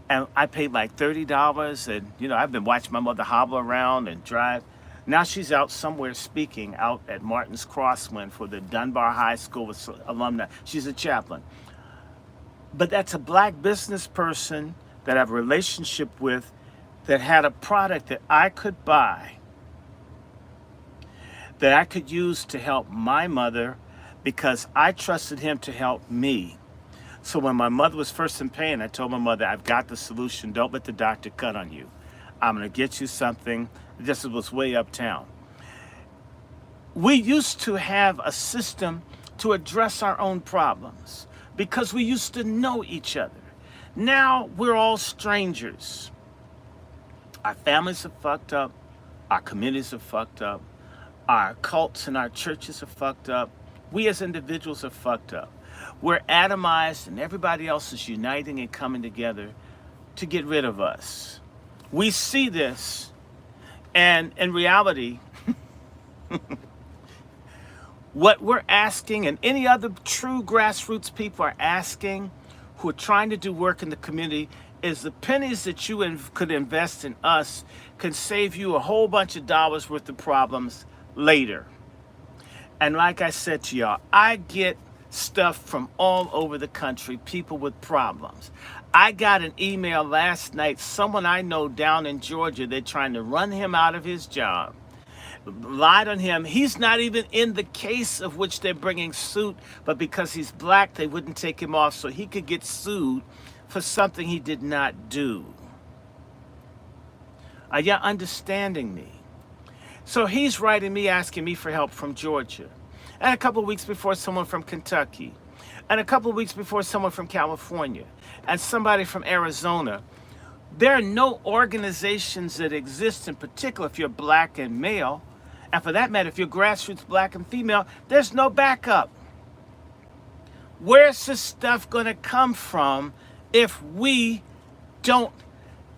And I paid like $30, and I've been watching my mother hobble around and drive. Now she's out somewhere speaking out at Martin's Crosswind for the Dunbar High School alumni. She's a chaplain. But that's a black business person that I have a relationship with, that had a product that I could buy, that I could use to help my mother, because I trusted him to help me. So when my mother was first in pain, I told my mother, I've got the solution. Don't let the doctor cut on you. I'm going to get you something. This was way uptown. We used to have a system to address our own problems because we used to know each other. Now we're all strangers. Our families are fucked up. Our communities are fucked up. Our cults and our churches are fucked up. We as individuals are fucked up. We're atomized, and everybody else is uniting and coming together to get rid of us. We see this, and in reality, what we're asking, and any other true grassroots people are asking, who are trying to do work in the community, is the pennies that you could invest in us can save you a whole bunch of dollars worth of problems later. And like I said to y'all, I get stuff from all over the country, people with problems. I got an email last night, someone I know down in Georgia, they're trying to run him out of his job, lied on him. He's not even in the case of which they're bringing suit, but because he's black, they wouldn't take him off so he could get sued for something he did not do. Are y'all understanding me? So he's writing me, asking me for help from Georgia. And a couple of weeks before, someone from Kentucky. And a couple of weeks before, someone from California. And somebody from Arizona. There are no organizations that exist in particular if you're black and male, and for that matter, if you're grassroots black and female, there's no backup. Where's this stuff going to come from if we don't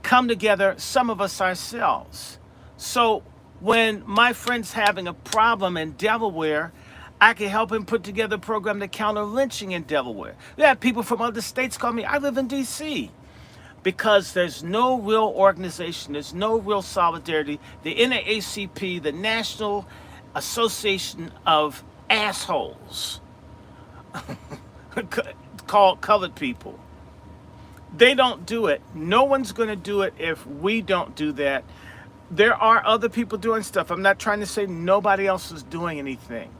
come together, some of us ourselves? So when my friend's having a problem in Delaware, I can help him put together a program to counter lynching in Delaware. We have people from other states call me. I live in D.C. because there's no real organization, there's no real solidarity. The NAACP, the National Association of Assholes, called colored people, they don't do it. No one's going to do it if we don't do that. There are other people doing stuff. I'm not trying to say nobody else is doing anything,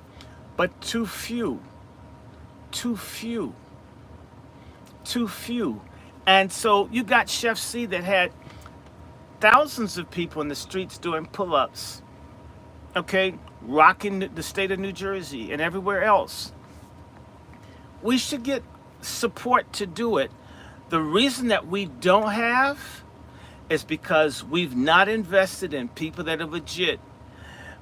but too few. And so you got Chef C that had thousands of people in the streets doing pull-ups, okay, rocking the state of New Jersey and everywhere else. We should get support to do it. The reason that we don't have is because we've not invested in people that are legit.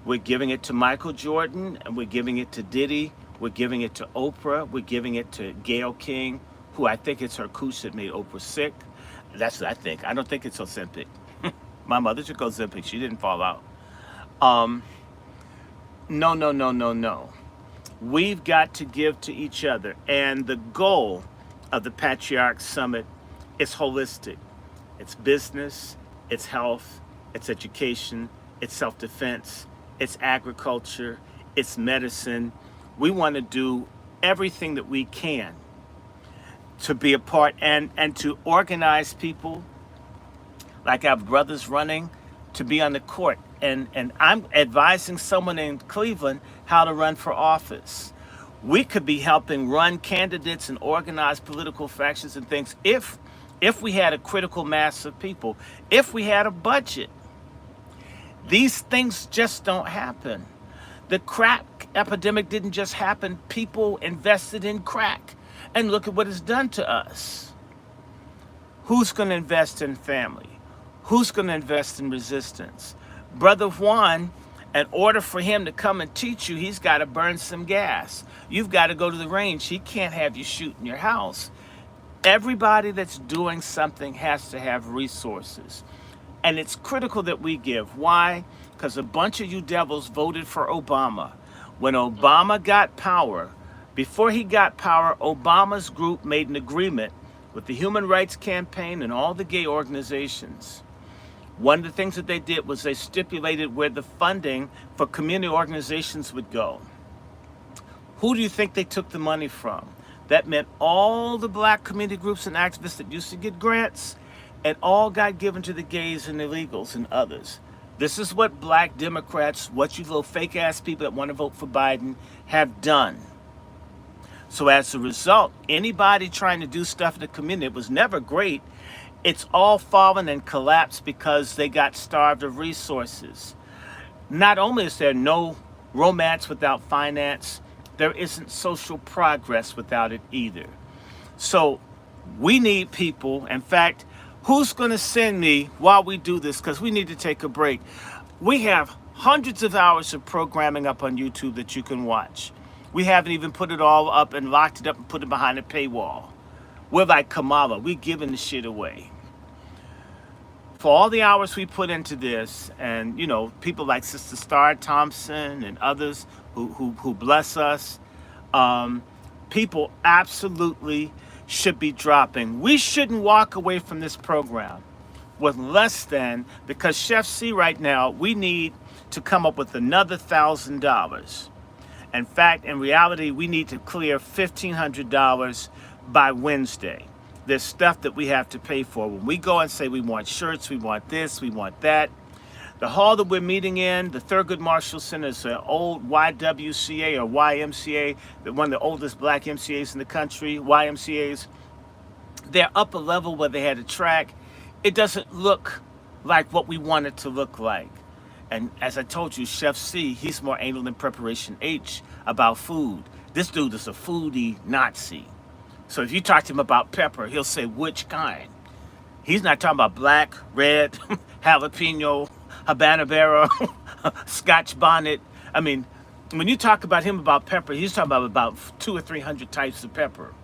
We're giving it to Michael Jordan, and we're giving it to Diddy, we're giving it to Oprah, we're giving it to Gayle King, who I think it's her cooch that made Oprah sick. That's what I think. I don't think it's Ozempic. My mother took Ozempic. She didn't fall out. No. We've got to give to each other. And the goal of the Patriarch Summit is holistic. It's business, it's health, it's education, it's self-defense, it's agriculture, it's medicine. We want to do everything that we can to be a part and to organize people like our brothers running to be on the court. And I'm advising someone in Cleveland how to run for office. We could be helping run candidates and organize political factions and things if we had a critical mass of people, if we had a budget. These things just don't happen. The crack epidemic didn't just happen. People invested in crack. And look at what it's done to us. Who's going to invest in family? Who's going to invest in resistance? Brother Juan, in order for him to come and teach you, he's got to burn some gas. You've got to go to the range. He can't have you shoot in your house. Everybody that's doing something has to have resources. And it's critical that we give. Why? Because a bunch of you devils voted for Obama. When Obama got power, before he got power, Obama's group made an agreement with the Human Rights Campaign and all the gay organizations. One of the things that they did was they stipulated where the funding for community organizations would go. Who do you think they took the money from? That meant all the black community groups and activists that used to get grants, and all got given to the gays and illegals and others. This is what black Democrats, what you little fake ass people that want to vote for Biden have done. So as a result, anybody trying to do stuff in the community, it was never great. It's all fallen and collapsed because they got starved of resources. Not only is there no romance without finance, there isn't social progress without it either. So we need people. In fact, who's going to send me while we do this? Because we need to take a break. We have hundreds of hours of programming up on YouTube that you can watch. We haven't even put it all up and locked it up and put it behind a paywall. We're like Kamala. We're giving the shit away. For all the hours we put into this, and you know, people like Sister Star Thompson and others who bless us, people absolutely should be dropping. We shouldn't walk away from this program with less than, because Chef C right now, we need to come up with another $1,000. In fact, in reality, we need to clear $1,500 by Wednesday. There's stuff that we have to pay for. When we go and say we want shirts, we want this, we want that. The hall that we're meeting in, the Thurgood Marshall Center, is an old YWCA or YMCA, one of the oldest black MCAs in the country, YMCAs. They're up a level where they had a track. It doesn't look like what we want it to look like. And as I told you, Chef C, he's more anal than Preparation H about food. This dude is a foodie Nazi. So if you talk to him about pepper, he'll say, which kind? He's not talking about black, red, jalapeno, habanero, scotch bonnet. I mean, when you talk about him about pepper, he's talking about 200 or 300 types of pepper.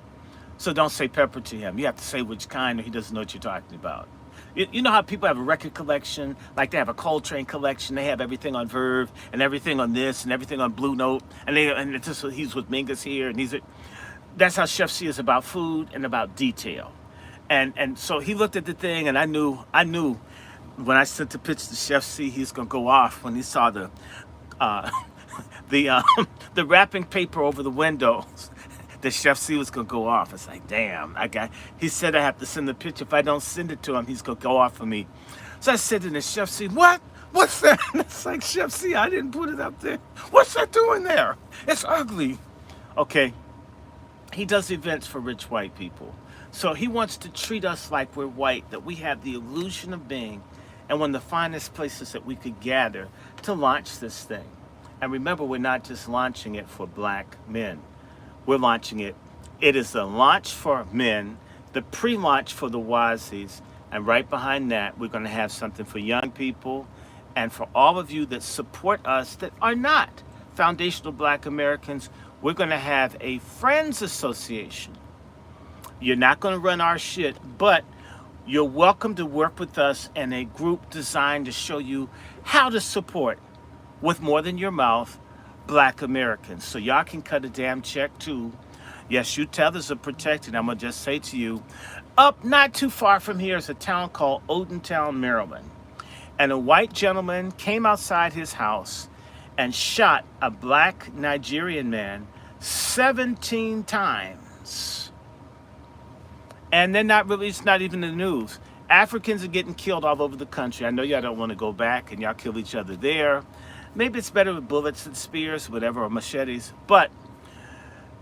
So don't say pepper to him. You have to say which kind, or he doesn't know what you're talking about. You know how people have a record collection, like they have a Coltrane collection. They have everything on Verve and everything on this and everything on Blue Note, and it's just, he's with Mingus here, and that's how Chef C is about food and about detail. And so he looked at the thing, and I knew when I sent the pitch to Chef C, he's gonna go off when he saw uh, the the wrapping paper over the windows. The Chef C was gonna go off. It's like, damn, he said I have to send the picture. If I don't send it to him, he's gonna go off on me. So I said to the Chef C, what's that? And it's like, Chef C, I didn't put it up there. What's that doing there? It's ugly. Okay, he does events for rich white people. So he wants to treat us like we're white, that we have the illusion of being, and one of the finest places that we could gather to launch this thing. And remember, we're not just launching it for black men. We're launching it. It is the launch for men, the pre-launch for the Wazis, and right behind that, we're going to have something for young people and for all of you that support us that are not foundational black Americans. We're going to have a Friends Association. You're not going to run our shit, but you're welcome to work with us in a group designed to show you how to support, with more than your mouth, black Americans. So y'all can cut a damn check too. Yes, you tethers are protected. I'm going to just say to you, up not too far from here is a town called Odentown, Maryland. And a white gentleman came outside his house and shot a black Nigerian man 17 times. And they're not really, it's not even the news. Africans are getting killed all over the country. I know y'all don't want to go back and y'all kill each other there. Maybe it's better with bullets and spears, whatever, or machetes. But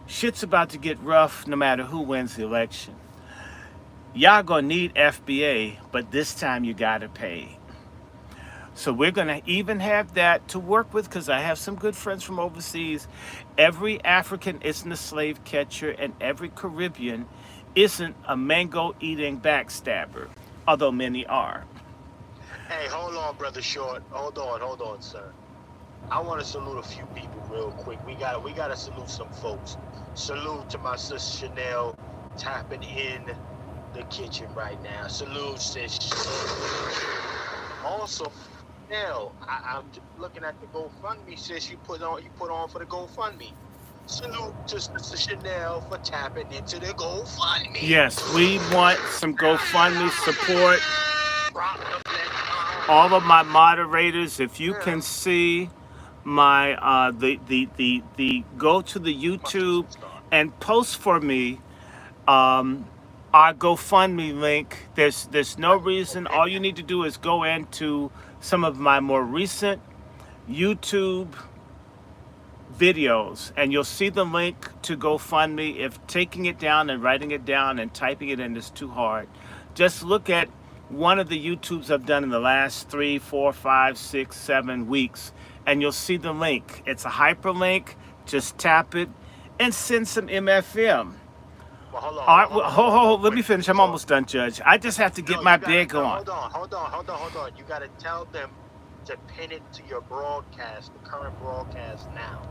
shit's about to get rough no matter who wins the election. Y'all gonna need FBA, but this time you gotta pay. So we're gonna even have that to work with, because I have some good friends from overseas. Every African isn't a slave catcher, and every Caribbean isn't a mango-eating backstabber, although many are. Hey, hold on, Brother Short. Hold on, sir. I want to salute a few people real quick. We gotta salute some folks. Salute to my sister Chanel, tapping in the kitchen right now. Salute, sis. Also, Chanel, I'm looking at the GoFundMe, sis. You put on for the GoFundMe. Salute to Sister Chanel for tapping into the GoFundMe. Yes, we want some GoFundMe support. All of my moderators, if you can see my the go to the YouTube and post for me our GoFundMe link. There's no reason. All you need to do is go into some of my more recent YouTube videos and you'll see the link to GoFundMe. If taking it down and writing it down and typing it in is too hard, just look at one of the YouTubes I've done in the last 3, 4, 5, 6, 7 weeks, and you'll see the link. It's a hyperlink. Just tap it and send some MFM. Well, hold on. Let me finish. I'm almost done, Judge. I just have to get my bag on. Hold on. You got to tell them to pin it to your broadcast, the current broadcast now.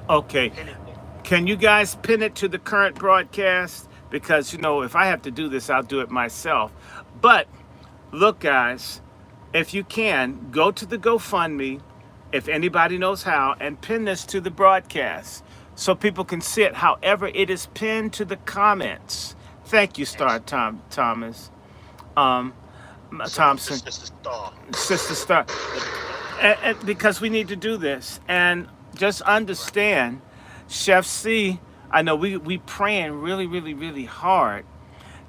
Okay. Can you guys pin it to the current broadcast? Because, if I have to do this, I'll do it myself. But look, guys, if you can, go to the GoFundMe, if anybody knows how, and pin this to the broadcast so people can see it. However, it is pinned to the comments. Thank you, Thomas. Thompson. Sister Star. And because we need to do this. And just understand, Chef C, I know we praying really, really, really hard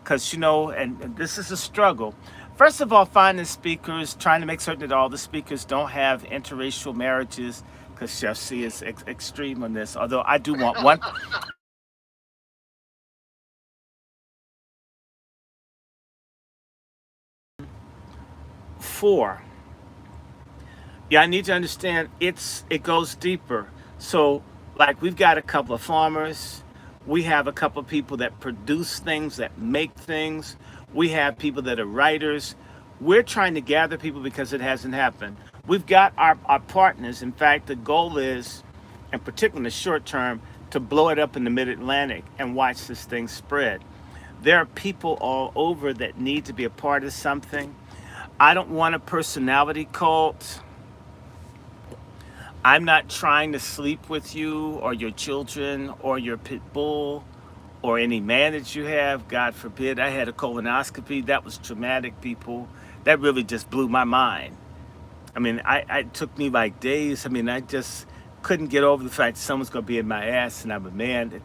because, and this is a struggle. First of all, finding speakers, trying to make certain that all the speakers don't have interracial marriages, because Chef C is extreme on this, although I do want one. 4. Yeah, I need to understand it goes deeper. So, like, we've got a couple of farmers, We have a couple of people that produce things, that make things. We have people that are writers. We're trying to gather people because it hasn't happened. We've got our partners. In fact, the goal is, and particularly in the short term, to blow it up in the mid-Atlantic and watch this thing spread. There are people all over that need to be a part of something. I don't want a personality cult. I'm not trying to sleep with you or your children or your pit bull or any man that you have. God forbid. I had a colonoscopy. That was traumatic, people. That really just blew my mind. I mean, it took me like days. I mean, I just couldn't get over the fact that someone's going to be in my ass and I'm a man.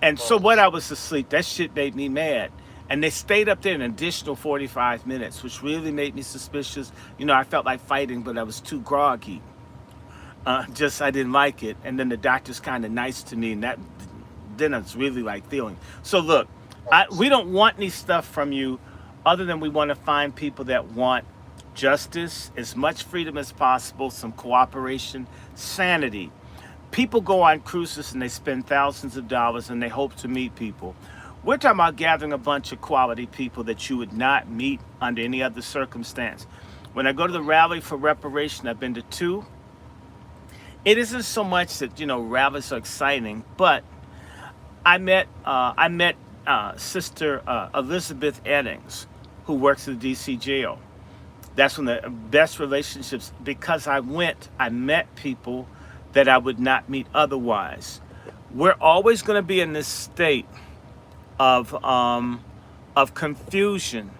And so what, I was asleep. That shit made me mad. And they stayed up there an additional 45 minutes, which really made me suspicious. You know, I felt like fighting, but I was too groggy. I didn't like it. And then the doctor's kind of nice to me, and then I was really like feeling. So look, we don't want any stuff from you other than we want to find people that want justice, as much freedom as possible, some cooperation, sanity. People go on cruises and they spend thousands of dollars and they hope to meet people. We're talking about gathering a bunch of quality people that you would not meet under any other circumstance. When I go to the Rally for Reparation, I've been to 2. It isn't so much that, you know, rallies are exciting, but I met Sister Elizabeth Eddings, who works at the DC jail. That's one of the best relationships, because I met people that I would not meet otherwise. We're always going to be in this state of confusion